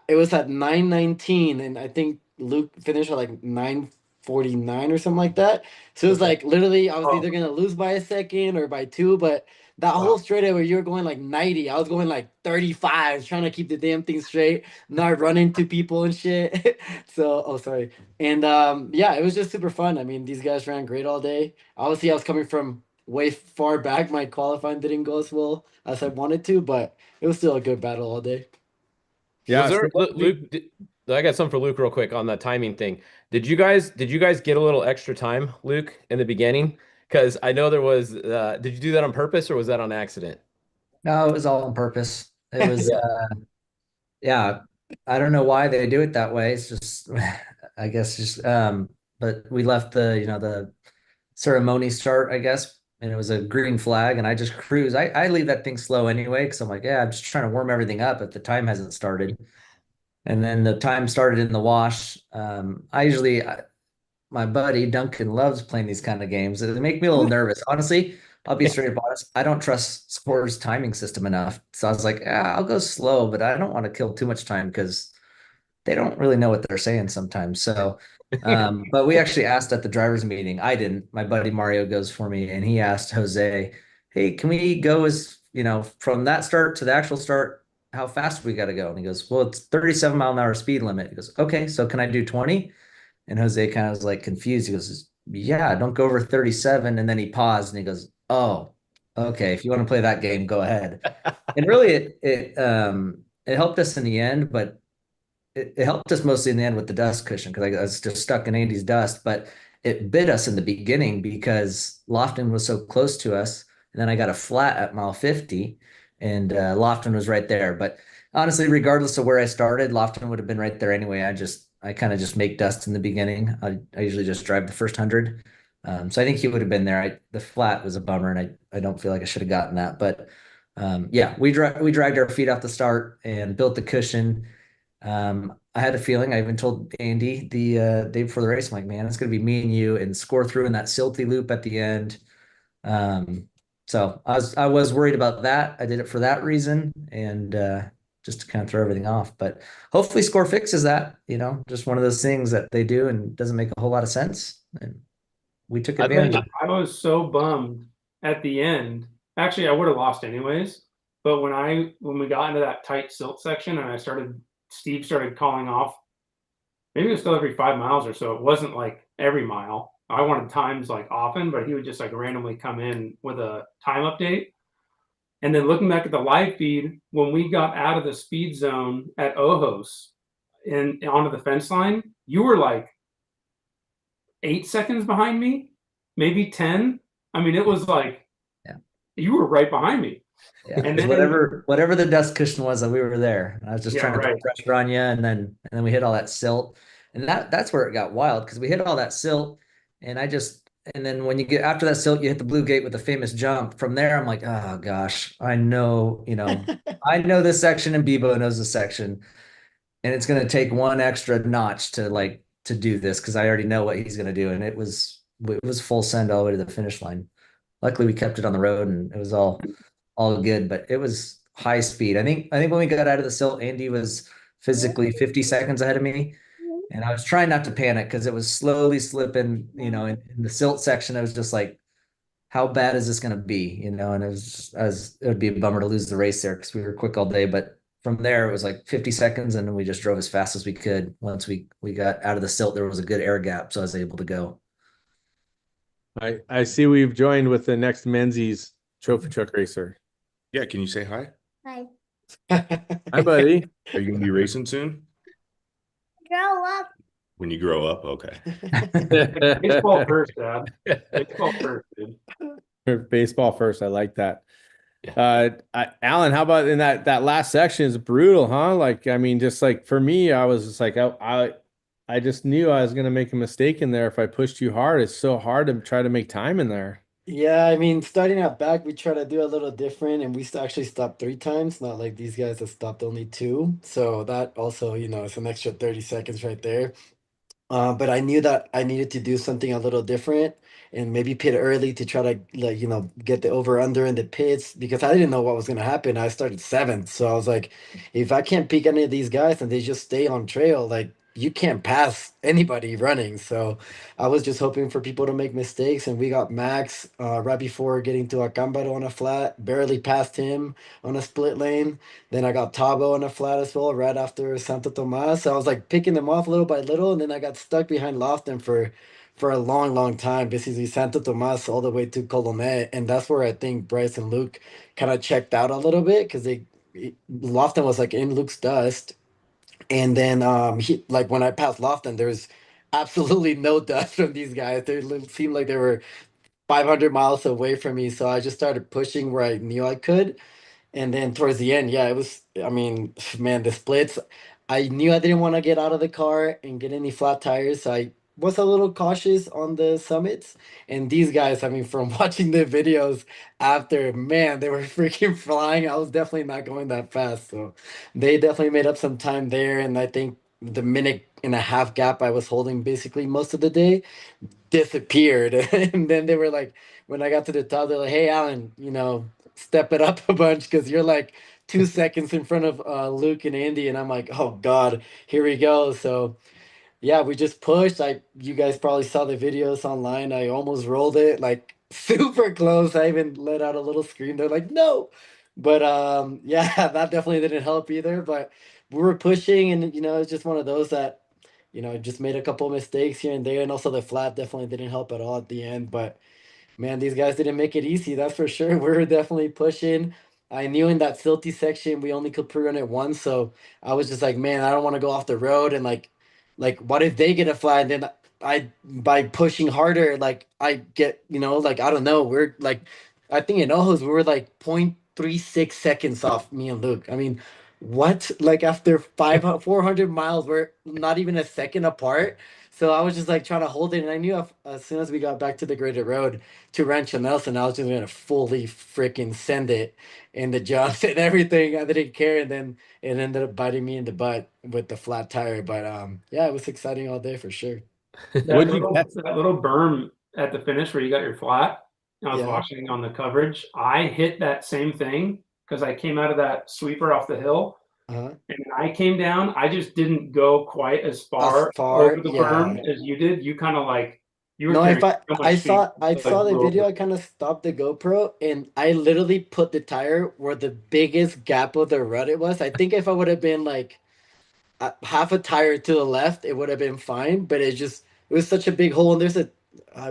was at 9:19, and I think Luke finished at like 9:49 or something like that. So it was like literally I was either gonna lose by a second or by two, but that whole straightaway where you were going like 90, I was going like 35, trying to keep the damn thing straight, not run into people and shit. So sorry. And yeah, it was just super fun. I mean, these guys ran great all day. Obviously, I was coming from way far back. My qualifying didn't go as well as I wanted to, but it was still a good battle all day. Yeah, Luke, I got something for Luke real quick on that timing thing. Did you guys get a little extra time, Luke, in the beginning? Because I know there was. Did you do that on purpose or was that on accident? No, it was all on purpose. It was, yeah, I don't know why they do it that way. It's just, I guess, but we left the ceremony start, I guess, and it was a green flag, and I just cruise. I leave that thing slow anyway, because I'm like, yeah, I'm just trying to warm everything up if the time hasn't started. And then the time started in the wash. My buddy Duncan loves playing these kind of games. They make me a little nervous. Honestly, I'll be straight up honest. I don't trust Score's timing system enough. So I was like, I'll go slow, but I don't want to kill too much time because they don't really know what they're saying sometimes. So, but we actually asked at the drivers' meeting. I didn't. My buddy Mario goes for me, and he asked Jose, "Hey, can we go from that start to the actual start? How fast we got to go?" And he goes, "Well, it's 37-mile-an-hour speed limit." He goes, "Okay, so can I do 20?" And Jose kind of was like confused. He goes, "Yeah, don't go over 37." And then he paused and he goes, "Oh, okay. If you want to play that game, go ahead." And really, it helped us in the end, but it helped us mostly in the end with the dust cushion because I was just stuck in Andy's dust. But it bit us in the beginning because Lofton was so close to us. And then I got a flat at mile 50, and Lofton was right there. But honestly, regardless of where I started, Lofton would have been right there anyway. I kind of just make dust in the beginning. I usually just drive the first 100. So I think he would have been there. The flat was a bummer, and I don't feel like I should have gotten that. But yeah, we dragged our feet off the start and built the cushion. I had a feeling. I even told Andy the day before the race, I'm like, man, it's gonna be me and you, and Score through in that silty loop at the end. So I was worried about that. I did it for that reason, and just to kind of throw everything off. But hopefully Score fixes that, just one of those things that they do and doesn't make a whole lot of sense. And we took advantage of it. I was so bummed at the end. Actually, I would have lost anyways. But when we got into that tight silt section and Steve started calling off, maybe it was still every 5 miles or so. It wasn't like every mile. I wanted times like often, but he would just like randomly come in with a time update. And then looking back at the live feed, when we got out of the speed zone at Ojos and onto the fence line, you were like 8 seconds behind me, maybe 10. I mean, it was like, you were right behind me. Yeah, and then, whatever the dust cushion was, that we were there. I was just trying to put pressure on you, and then we hit all that silt, and that's where it got wild because we hit all that silt, and then when you get after that silt, you hit the blue gate with the famous jump. From there, I'm like, oh gosh, I know I know this section, and Bebo knows this section, and it's going to take one extra notch to do this because I already know what he's going to do, and it was it was full send all the way to the finish line. Luckily, we kept it on the road and it was all good, but it was high speed. I think when we got out of the silt, Andy was physically 50 seconds ahead of me. And I was trying not to panic because it was slowly slipping, in the silt section. I was just like, how bad is this going to be? And it would be a bummer to lose the race there because we were quick all day. But from there, it was like 50 seconds, and then we just drove as fast as we could. Once we got out of the silt, there was a good air gap, so I was able to go. I see we've joined with the next Menzies trophy truck racer. Yeah, can you say hi? Hi. Hi, buddy. Are you gonna be racing soon? Grow up. When you grow up, okay. Baseball first, Dad. Baseball first, dude. Baseball first. I like that. Yeah. Alan, how about in that last section is brutal, huh? Like, I mean, just like for me, I was just like, I just knew I was going to make a mistake in there if I pushed too hard. It's so hard to try to make time in there. Yeah, I mean, starting out back, we try to do a little different, and we actually stopped 3 times, not like these guys that stopped only two. So that also, it's an extra 30 seconds right there. But I knew that I needed to do something a little different and maybe pit early to try to like, get the over under in the pits because I didn't know what was gonna happen. I started seventh. So I was like, if I can't pick any of these guys and they just stay on trail, like you can't pass anybody running. So I was just hoping for people to make mistakes and we got Max right before getting to Acambaro on a flat, barely passed him on a split lane. Then I got Tabo on a flat as well, right after Santo Tomas. So I was like picking them off little by little, and then I got stuck behind Lofton for a long, long time, basically Santo Tomas all the way to Colonet. And that's where I think Bryce and Luke kind of checked out a little bit because Lofton was like in Luke's dust. And then he like when I passed Lofton, there's absolutely no dust from these guys. Seemed like they were 500 miles away from me. So I just started pushing where I knew I could. And then towards the end, yeah, it was, I mean, man, the splits, I knew I didn't want to get out of the car and get any flat tires. So I was a little cautious on the summits. And these guys, I mean, from watching the videos after, man, they were freaking flying. I was definitely not going that fast. So they definitely made up some time there. And I think the minute and a half gap I was holding basically most of the day disappeared. And then they were like, when I got to the top, they're like, hey, Alan, step it up a bunch because you're like 2 seconds in front of Luke and Andy. And I'm like, oh God, here we go. So yeah, we just pushed. You guys probably saw the videos online. I almost rolled it like super close. I even let out a little scream. They're like, no. But yeah, that definitely didn't help either. But we were pushing, and it's just one of those that just made a couple mistakes here and there, and also the flat definitely didn't help at all at the end. But man, these guys didn't make it easy, that's for sure. We were definitely pushing. I knew in that silty section we only could pre-run it once, so I was just like, man, I don't want to go off the road and like what if they get a flat and then I by pushing harder, like I get, like I don't know, we're like I think in Ojos we were like 0.36 seconds off me and Luke. I mean, what? Like after 400 miles, we're not even a second apart. So I was just like trying to hold it, and I knew as soon as we got back to the graded road to Rancho Nelson, I was just gonna fully freaking send it in the jumps and everything. I didn't care, and then it ended up biting me in the butt with the flat tire. But yeah, it was exciting all day for sure. That little berm at the finish where you got your flat, I was Yeah. watching on the coverage. I hit that same thing because I came out of that sweeper off the hill. Uh-huh. And I came down. I just didn't go quite as far over the berm as you did. You kind of like you were No, carrying if I so much I speed, saw I like, saw the blew video, over. I kind of stopped the GoPro and I literally put the tire where the biggest gap of the rut it was. I think if I would have been like half a tire to the left, it would have been fine. But it was such a big hole, and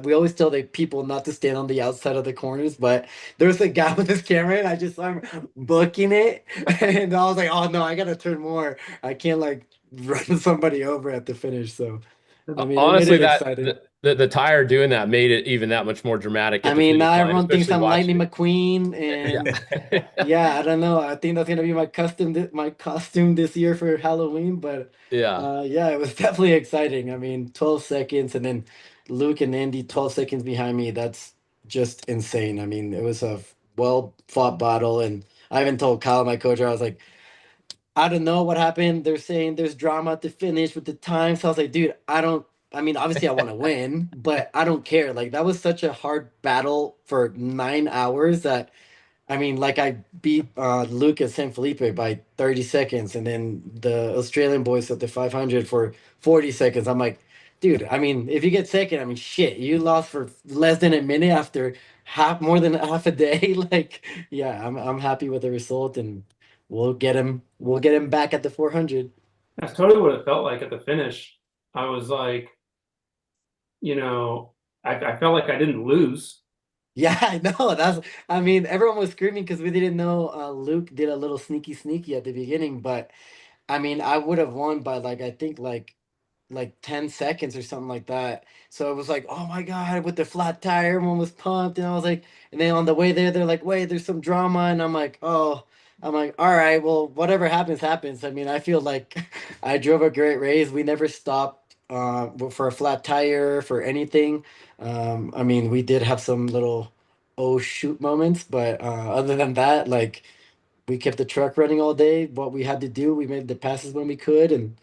we always tell the people not to stand on the outside of the corners, but there's a gap with this camera, and I just saw him booking it, and I was like, oh no, I gotta turn more. I can't like run somebody over at the finish. So, I mean, it made Honestly, it that exciting. the tire doing that made it even that much more dramatic I at the mean, finish now line, everyone thinks especially I'm Lightning watching. McQueen, and Yeah. yeah, I don't know. I think that's gonna be my costume this year for Halloween. But Yeah. yeah, it was definitely exciting. I mean, 12 seconds, and then Luke and Andy 12 seconds behind me. That's just insane. I mean, it was a well fought battle, and I even told Kyle, my coach, I was like, I don't know what happened. They're saying there's drama at the finish with the time. So I was like, dude, I don't I mean, obviously I want to win, but I don't care. Like that was such a hard battle for 9 hours that I mean, like I beat Luke at San Felipe by 30 seconds, and then the Australian boys at the 500 for 40 seconds. I'm like, dude, I mean, if you get second, I mean, shit, you lost for less than a minute after more than half a day. Like, yeah, I'm happy with the result, and we'll get him back at the 400. That's totally what it felt like at the finish. I was like, you know, I felt like I didn't lose. Yeah, I know. I mean, everyone was screaming because we didn't know Luke did a little sneaky at the beginning, but I mean, I would have won by like I think like 10 seconds or something like that. So it was like, oh my God, with the flat tire, everyone was pumped. And I was like, and then on the way there, they're like, wait, there's some drama. And I'm like, oh, I'm like, all right, well, whatever happens, happens. I mean, I feel like I drove a great race. We never stopped for a flat tire, for anything. I mean, we did have some little oh shoot moments, but other than that, like we kept the truck running all day. What we had to do, we made the passes when we could, and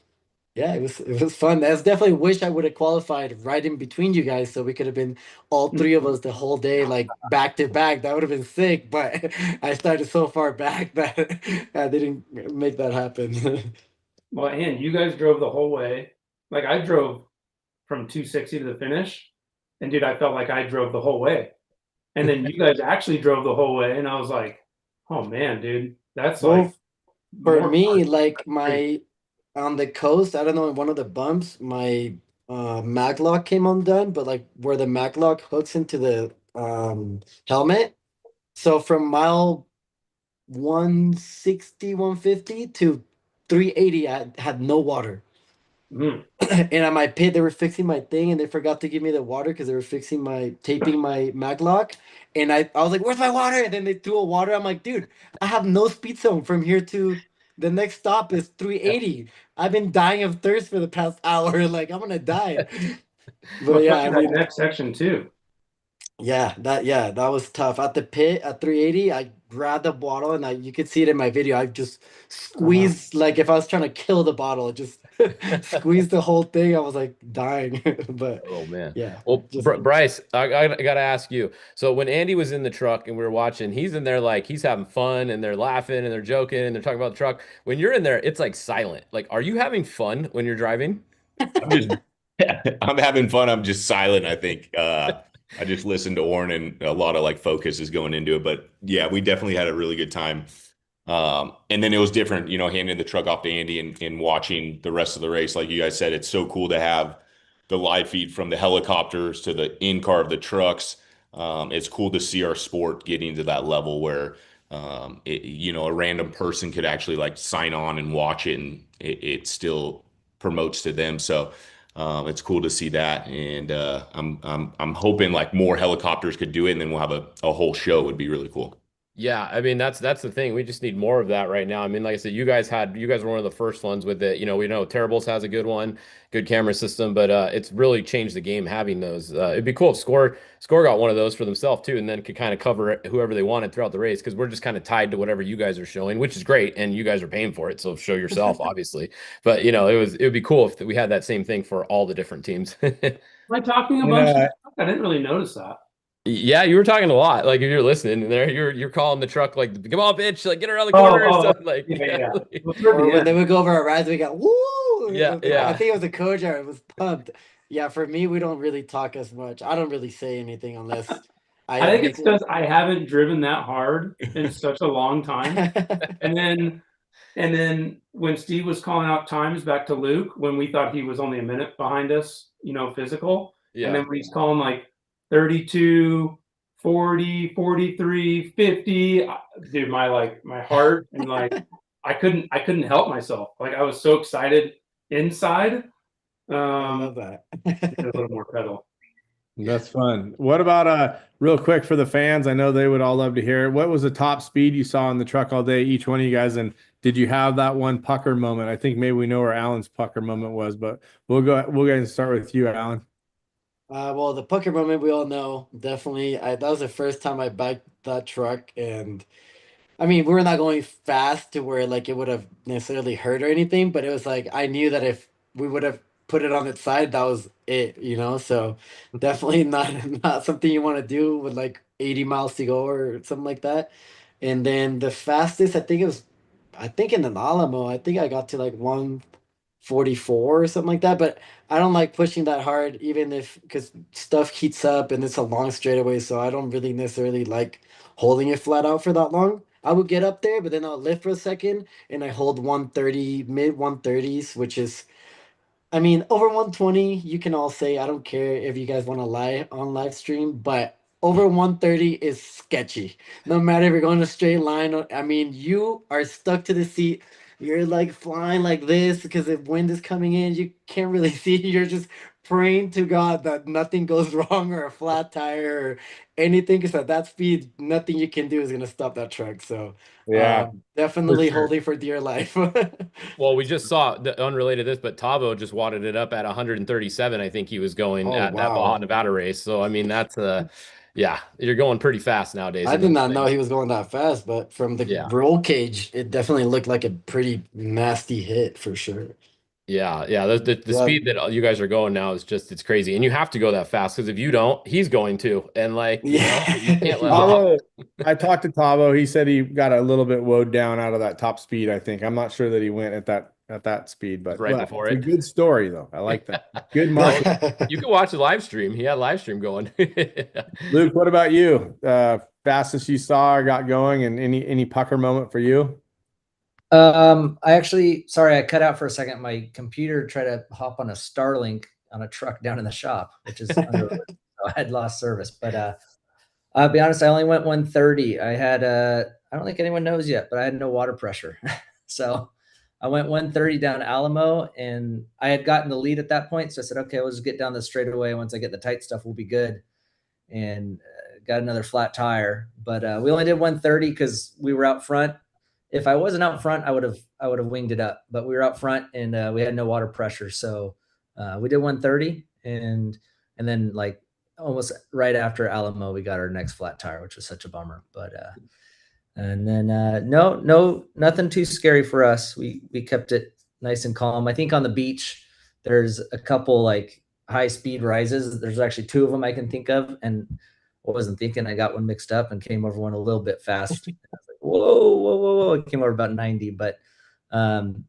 yeah, it was fun. That's definitely wish I would have qualified right in between you guys, so we could have been all three of us the whole day, like back to back. That would have been sick. But I started so far back that I didn't make that happen. Well, and you guys drove the whole way. Like I drove from 260 to the finish, and dude, I felt like I drove the whole way. And then you guys actually drove the whole way, and I was like, oh man, dude, that's like Well, for more me, fun. like my on the coast, I don't know, in one of the bumps, my maglock came undone, but like where the maglock hooks into the helmet. So from mile 160, 150 to 380, I had no water. Mm. And at my pit, they were fixing my thing and they forgot to give me the water because they were fixing my taping my maglock. And I was like, where's my water? And then they threw a water. I'm like, dude, I have no speed zone from here to the next stop is 380. I've been dying of thirst for the past hour. Like, I'm gonna die. Well, But yeah, I especially that mean, next section too. yeah, that was tough. At the pit at 380, I grabbed the bottle and you could see it in my video. I just squeezed like if I was trying to kill the bottle, just squeezed the whole thing. I was like dying. But Oh man. yeah, Well, just Bryce, I gotta ask you. So when Andy was in the truck and we were watching, he's in there like he's having fun and they're laughing and they're joking and they're talking about the truck. When you're in there, it's like silent. Like, are you having fun when you're driving? I'm just I'm having fun. I'm just silent, I think. I just listened to Orrin and a lot of like focus is going into it. But yeah, we definitely had a really good time. And then it was different, handing the truck off to Andy and watching the rest of the race. Like you guys said, it's so cool to have the live feed from the helicopters to the in-car of the trucks. It's cool to see our sport getting to that level where a random person could actually like sign on and watch it and it still promotes to them. So it's cool to see that. And I'm hoping like more helicopters could do it and then we'll have a whole show. Would be really cool. Yeah, I mean that's the thing. We just need more of that right now. I mean, like I said, you guys were one of the first ones with it. We know Terribles has a good one, good camera system, but it's really changed the game having those. It'd be cool if Score got one of those for themselves too, and then could kind of cover whoever they wanted throughout the race because we're just kind of tied to whatever you guys are showing, which is great, and you guys are paying for it, so show yourself, obviously. But it would be cool if we had that same thing for all the different teams. Am I talking a And bunch? I didn't really notice that. Yeah, you were talking a lot. Like if you're listening, and there you're calling the truck like, "Come on, bitch! Like get around the corner!" or something. Like yeah. like- or when they would go over our rides, we got woo. yeah, I yeah. think it was the coach. I was pumped. Yeah, for me, we don't really talk as much. I don't really say anything unless I I think it's make. because I haven't driven that hard in such a long time. And then when Steve was calling out times back to Luke, when we thought he was only a minute behind us, physical. And then Yeah. when he's calling like 32, 40, 43, 50, dude, my heart and like I couldn't help myself. Like I was so excited inside. I love that. A little more pedal. That's fun. What about real quick for the fans? I know they would all love to hear it. What was the top speed you saw in the truck all day, each one of you guys? And did you have that one pucker moment? I think maybe we know where Alan's pucker moment was, but we'll go ahead and start with you, Alan. Well, the pucker moment we all know definitely. That was the first time I biked that truck, and I mean we were not going fast to where like it would have necessarily hurt or anything, but it was like I knew that if we would have put it on its side, that was it, you know. So definitely not something you want to do with like 80 miles to go or something like that. And then the fastest, I think in an Alamo, I think I got to like 144 or something like that. But I don't like pushing that hard, even if because stuff heats up and it's a long straightaway. So I don't really necessarily like holding it flat out for that long. I would get up there, but then I'll lift for a second and I hold 130, mid 130s, which is I mean, over 120, you can all say, I don't care if you guys want to lie on live stream, but over 130 is sketchy. No matter if you're going a straight line, I mean, you are stuck to the seat. You're like flying like this because the wind is coming in. You can't really see. You're just praying to God that nothing goes wrong or a flat tire or anything. Because at that speed, nothing you can do is going to stop that truck. So, Yeah, for definitely sure. holding for dear life. Well, we just saw the unrelated this, but Tavo just wadded it up at 137. I think he was going Oh, at that Baja wow. Nevada race. So I mean, that's yeah, you're going pretty fast nowadays I in did those not know things. he was going that fast, but from the Yeah, roll cage, it definitely looked like a pretty nasty hit for sure. yeah. The Yeah. speed that you guys are going now is just it's crazy, and you have to go that fast because if you don't, he's going to, and like you can't let Yeah. off. Tavo, I talked to Tavo. He said he got a little bit woed down out of that top speed, I think. I'm not sure that he went at that speed, but Right before it's a it. good story though. I like that. Good Well, market. you can watch the live stream. He had live stream going. Luke, what about you? Fastest you saw or got going, and any pucker moment for you? I actually, sorry, I cut out for a second. My computer tried to hop on a Starlink on a truck down in the shop, which is unrelated. So I had lost service. But I'll be honest, I only went 130. I had I don't think anyone knows yet, but I had no water pressure. So I went 130 down Alamo, and I had gotten the lead at that point. So I said, okay, we'll just get down the straightaway. Once I get the tight stuff, we'll be good. And got another flat tire. But we only did 130 because we were out front. If I wasn't out front, I would have winged it up. But we were out front, and we had no water pressure, so we did 130, and then like almost right after Alamo, we got our next flat tire, which was such a bummer. But and then nothing too scary for us. We kept it nice and calm. I think on the beach there's a couple like high speed rises. There's actually two of them I can think of, and I wasn't thinking. I got one mixed up and came over one a little bit fast. I was like, whoa, whoa, whoa, whoa! It came over about 90, but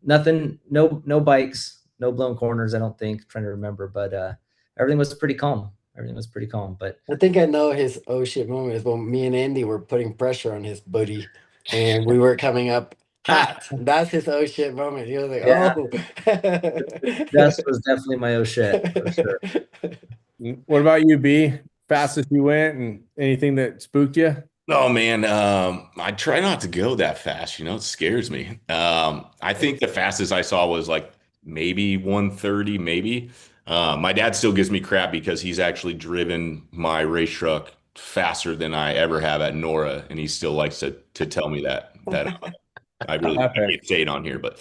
nothing, no bikes, no blown corners. I don't think. I'm trying to remember, but everything was pretty calm. Everything was pretty calm. But I think I know his oh shit moment is when me and Andy were putting pressure on his booty and we were coming up hot. That's his oh shit moment. He was like, yeah, oh. Dust was definitely my oh shit for sure. What about you, B? Fastest you went, and anything that spooked you? Oh man, I try not to go that fast, it scares me. I think the fastest I saw was like maybe 130, maybe. My dad still gives me crap because he's actually driven my race truck faster than I ever have at Nora, and he still likes to tell me that I can't say it on here, but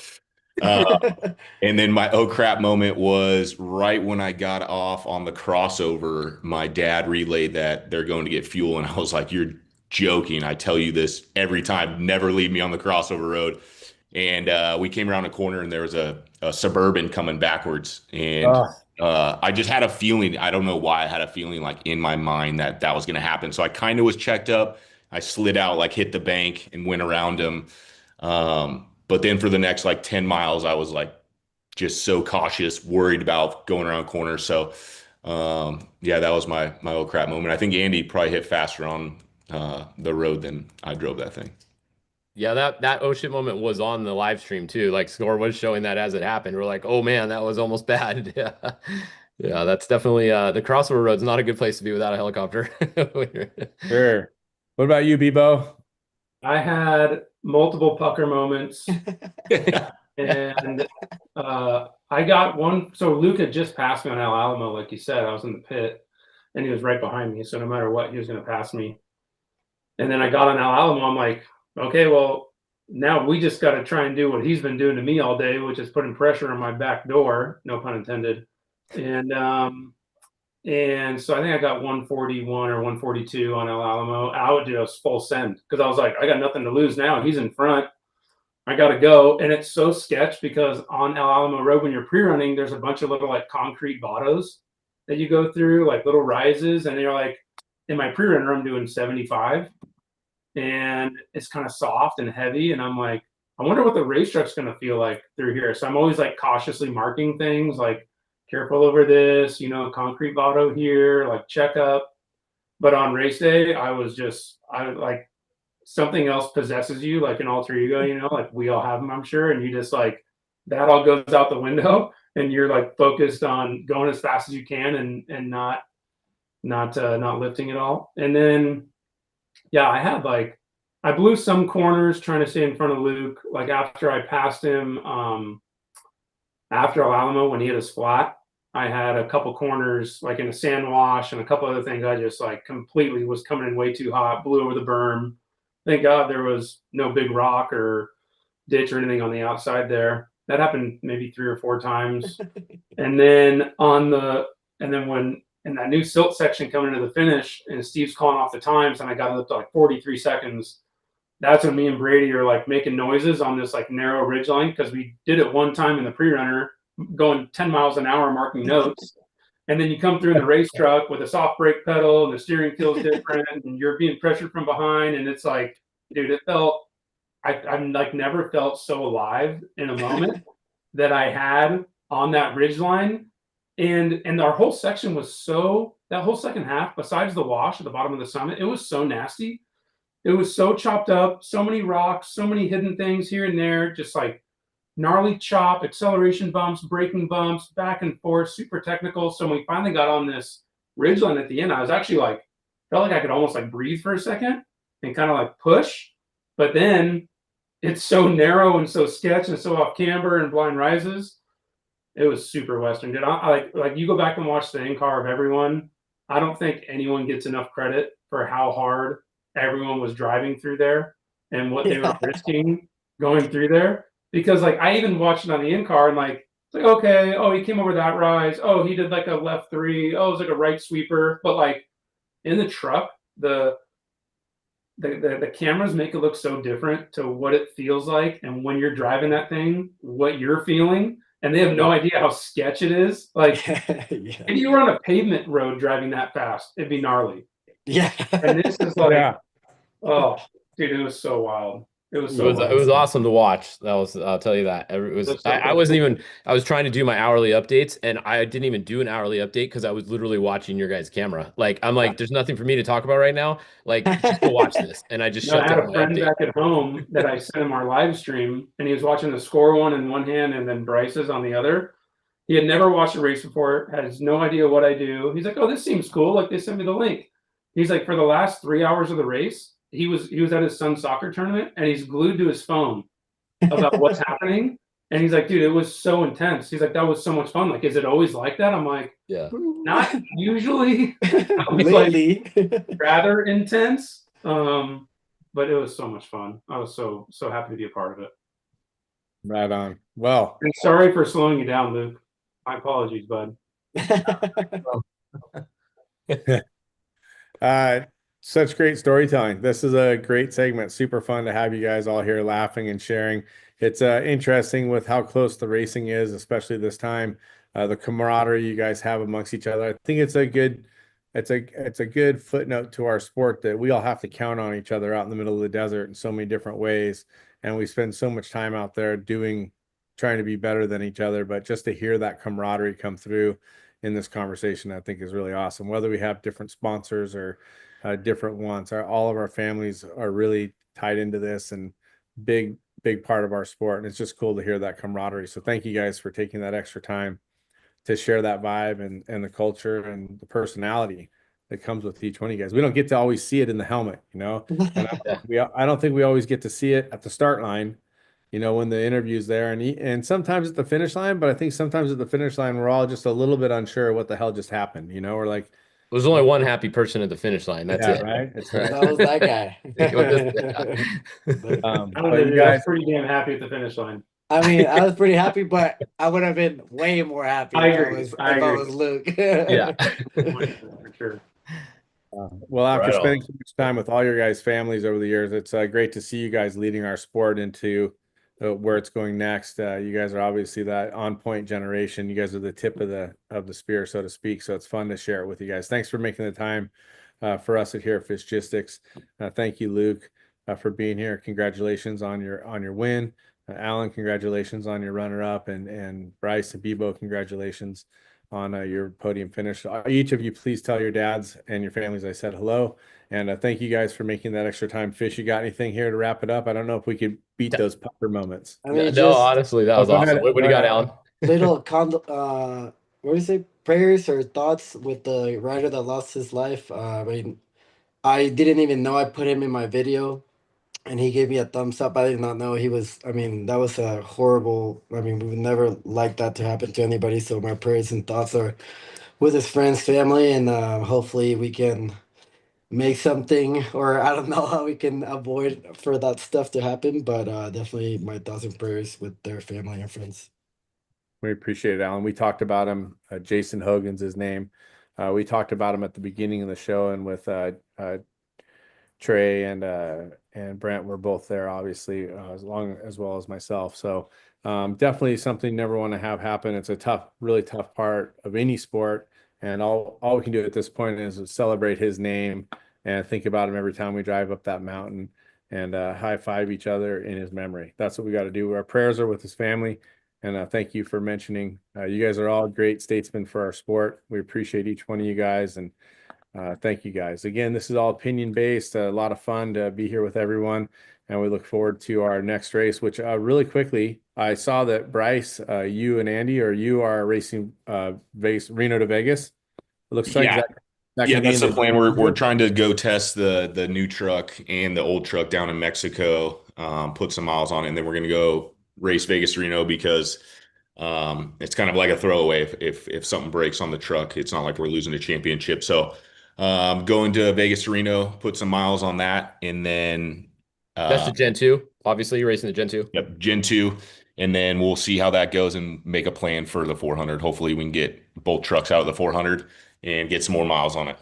and then my oh crap moment was right when I got off on the crossover. My dad relayed that they're going to get fuel, and I was like, "You're joking. I tell you this every time. Never leave me on the crossover road." And we came around a corner, and there was a Suburban coming backwards, and I just had a feeling. I don't know why I had a feeling like in my mind that that was going to happen. So I kind of was checked up. I slid out, like hit the bank, and went around him. But then for the next like 10 miles, I was like just so cautious, worried about going around corners. So yeah, that was my oh crap moment. I think Andy probably hit faster on the road than I drove that thing. Yeah, that oh shit moment was on the live stream too. Like Score was showing that as it happened. We're like, oh man, that was almost bad. Yeah. Yeah, that's definitely the crossover road's not a good place to be without a helicopter. Sure. What about you, Bebo? I had multiple pucker moments, and I got one. So Luke had just passed me on El Alamo, like you said. I was in the pit, and he was right behind me. So no matter what, he was going to pass me. And then I got on El Alamo. I'm like, okay, well, now we just got to try and do what he's been doing to me all day, which is putting pressure on my back door. No pun intended. And so I think I got 141 or 142 on El Alamo. I would just full send because I was like, I got nothing to lose now. He's in front. I got to go. And it's so sketch because on El Alamo Road, when you're pre-running, there's a bunch of little like concrete bottos that you go through, like little rises. And you're like, in my pre-runner, I'm doing 75 and it's kind of soft and heavy. And I'm like, I wonder what the racetrack's going to feel like through here. So I'm always like cautiously marking things like careful over this, you know, concrete botto here, like check up. But on race day, I like something else possesses you, like an alter ego, you know, like we all have them, I'm sure. And you just like, that all goes out the window and you're like focused on going as fast as you can and not lifting at all. And then, yeah, I blew some corners trying to stay in front of Luke. Like after I passed him, after El Alamo when he hit his flat, I had a couple corners like in a sand wash and a couple other things. I just like completely was coming in way too hot, blew over the berm. Thank God there was no big rock or ditch or anything on the outside there. That happened maybe 3 or 4 times. And then when in that new silt section coming into the finish and Steve's calling off the times and I got it up to like 43 seconds. That's when me and Brady are like making noises on this like narrow ridge line because we did it one time in the pre-runner going 10 miles an hour marking notes. And then you come through in the race truck with a soft brake pedal and the steering feels different and you're being pressured from behind. And it's like, dude, it felt, I've like never felt so alive in a moment that I had on that ridge line. And our whole section was so, that whole second half, besides the wash at the bottom of the summit, it was so nasty. It was so chopped up, so many rocks, so many hidden things here and there, just like gnarly chop, acceleration bumps, braking bumps, back and forth, super technical. So when we finally got on this ridgeline at the end, I was actually like, felt like I could almost like breathe for a second and kind of like push. But then it's so narrow and so sketch and so off camber and blind rises. It was super Western. Dude, I like you go back and watch the in-car of everyone. I don't think anyone gets enough credit for how hard everyone was driving through there and what they were risking going through there. Because like I even watched it on the in-car and like it's like, okay, oh, he came over that rise. Oh, he did like a left 3. Oh, it was like a right sweeper. But like in the truck, the cameras make it look so different to what it feels like and when you're driving that thing, what you're feeling. And they have no idea how sketch it is. Like if you were on a pavement road driving that fast, it'd be gnarly. Yeah. And this is like, oh, dude, it was so wild. It was so It was awesome to watch. That was, I'll tell you that. It was, That's so I wasn't even, I was trying to do my hourly updates and I didn't even do an hourly update because I was literally watching your guys' camera. Like, I'm like, there's nothing for me to talk about right now. Like, just go watch this. And I just No, I shut had down a my friend update. back at home that I sent him our live stream, and he was watching the score one in one hand and then Bryce's on the other. He had never watched a race before, has no idea what I do. He's like, "Oh, this seems cool." Like they sent me the link. He's like, for the last 3 hours of the race, he was at his son's soccer tournament, and he's glued to his phone about what's happening. And he's like, "Dude, it was so intense." He's like, "That was so much fun. Like, is it always like that?" I'm like, Yeah. "Not usually." Lately. Like, rather intense. But it was so much fun. I was so happy to be a part of it. Right on. Well, And sorry for slowing you down, Luke. My apologies, bud. such great storytelling. This is a great segment. Super fun to have you guys all here laughing and sharing. It's interesting with how close the racing is, especially this time. The camaraderie you guys have amongst each other. I think it's a good footnote to our sport that we all have to count on each other out in the middle of the desert in so many different ways. And we spend so much time out there trying to be better than each other. But just to hear that camaraderie come through in this conversation, I think is really awesome. Whether we have different sponsors or different wants, all of our families are really tied into this and big part of our sport. And it's just cool to hear that camaraderie. So thank you guys for taking that extra time to share that vibe and the culture and the personality that comes with each one of you guys. We don't get to always see it in the helmet, you know, and I don't think we always get to see it at the start line, you know, when the interview's there and sometimes at the finish line, but I think sometimes at the finish line, we're all just a little bit unsure what the hell just happened, you know, we're like, There's only one happy person at the finish line. That's it. Right. That's right. That was that guy. I don't but know, you dude, I was guys, pretty damn happy at the finish line. I mean, I was pretty happy, but I would have been way more happy I if agree. if I I agree. was Luke. Yeah. For sure. well, after Right spending on. so much time with all your guys' families over the years, it's great to see you guys leading our sport into where it's going next. You guys are obviously that on point generation. You guys are the tip of the spear, so to speak. So it's fun to share it with you guys. Thanks for making the time for us here at Fishgistics. Thank you, Luke, for being here. Congratulations on your win. Alan, congratulations on your runner up, and Bryce and Bebo, congratulations on your podium finish. Each of you, please tell your dads and your families I said hello. And thank you guys for making that extra time. Fish, you got anything here to wrap it up? I don't know if we could beat those puffer moments. I mean, No, just honestly, that was go awesome. ahead. What do you got, Alan? little what do you say? Prayers or thoughts with the rider that lost his life. I mean, I didn't even know I put him in my video, and he gave me a thumbs up. I did not know he was. I mean, that was a horrible. I mean, we would never like that to happen to anybody. So my prayers and thoughts are with his friends, family, and hopefully we can make something, or I don't know how we can avoid for that stuff to happen. But definitely my thoughts and prayers with their family and friends. We appreciate it, Alan. We talked about him. Jason Hogan's his name. We talked about him at the beginning of the show, and with Trey and Brent were both there, obviously, as well as myself. So definitely something you never want to have happen. It's a really tough part of any sport, and all we can do at this point is celebrate his name and think about him every time we drive up that mountain, and high five each other in his memory. That's what we got to do. Our prayers are with his family. And thank you for mentioning. You guys are all great statesmen for our sport. We appreciate each one of you guys, and thank you guys. Again, this is all opinion based. A lot of fun to be here with everyone, and we look forward to our next race. Which really quickly, I saw that Bryce, you and Andy, you are racing Reno to Vegas. It looks like that's the plan. We're trying to go test the new truck and the old truck down in Mexico, put some miles on it, and then we're going to go race Vegas to Reno, because it's kind of like a throwaway. If something breaks on the truck, it's not like we're losing a championship. So going to Vegas to Reno, put some miles on that, and then That's the Gen 2. Obviously, you're racing the Gen 2. Yep, Gen 2. And then we'll see how that goes and make a plan for the 400. Hopefully we can get both trucks out of the 400 and get some more miles on it.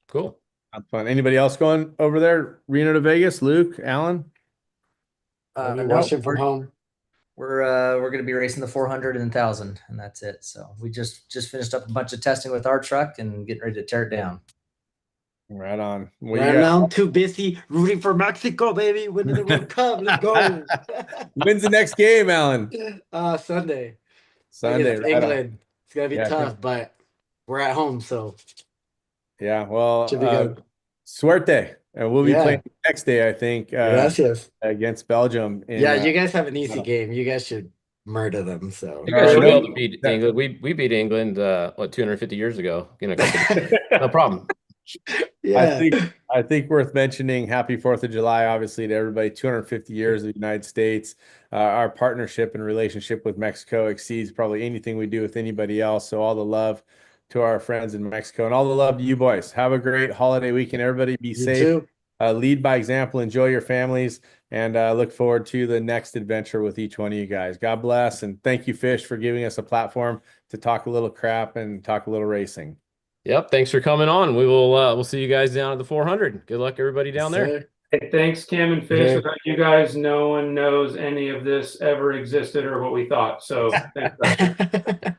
Cool. That's fun. Anybody else going over there, Reno to Vegas? Luke, Alan? I'll be No, watching from home. We're going to be racing the 400 and 1,000, and that's it. So we just finished up a bunch of testing with our truck and getting ready to tear it down. Right on. Right now, I'm too busy rooting for Mexico, baby. Winning the World Cup. Let's go. When's the next game, Alan? Sunday. Sunday. Right England. It's gonna be tough, but we're at home, so yeah. Well, should be good. Suerte. And we'll be playing next day, I think. Gracias. Against Belgium. You guys have an easy game. You guys should murder them. So you guys should be able to beat England. We beat England 250 years ago. No problem. Yeah. I think worth mentioning, happy 4th of July, obviously, to everybody. 250 years of the United States. Our partnership and relationship with Mexico exceeds probably anything we do with anybody else. So all the love to our friends in Mexico, and all the love to you boys. Have a great holiday weekend. Everybody be safe. Lead by example. Enjoy your families, and look forward to the next adventure with each one of you guys. God bless, and thank you, Fish, for giving us a platform to talk a little crap and talk a little racing. Yep. Thanks for coming on. We'll see you guys down at the 400. Good luck, everybody down there. Hey, thanks, Cam and Fish. Without you guys, no one knows any of this ever existed or what we thought. So thanks, guys.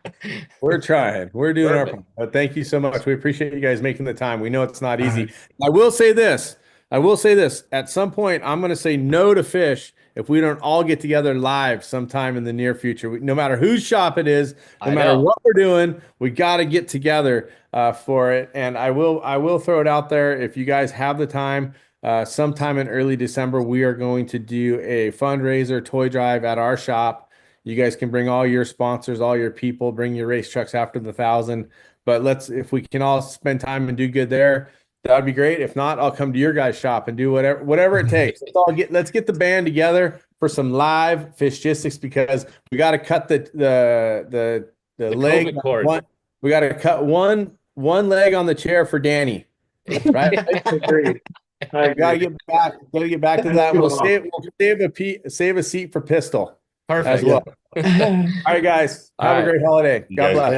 We're trying. We're doing our part. But thank you so much. We appreciate you guys making the time. We know it's not easy. I will say this. At some point, I'm going to say no to Fish if we don't all get together live sometime in the near future. No matter whose shop it is, no matter what we're doing, we got to get together for it. And I will throw it out there. If you guys have the time, sometime in early December, we are going to do a fundraiser toy drive at our shop. You guys can bring all your sponsors, all your people, bring your race trucks after the 1,000. But if we can all spend time and do good there, that'd be great. If not, I'll come to your guys' shop and do whatever it takes. Let's get the band together for some live Fishgistics, because we got to cut the leg. We got to cut one leg on the chair for Danny. Right? Agreed. Gotta get back to that. We'll save a seat for Pistol. Perfect. As well. All right, guys. Have a great holiday. God bless.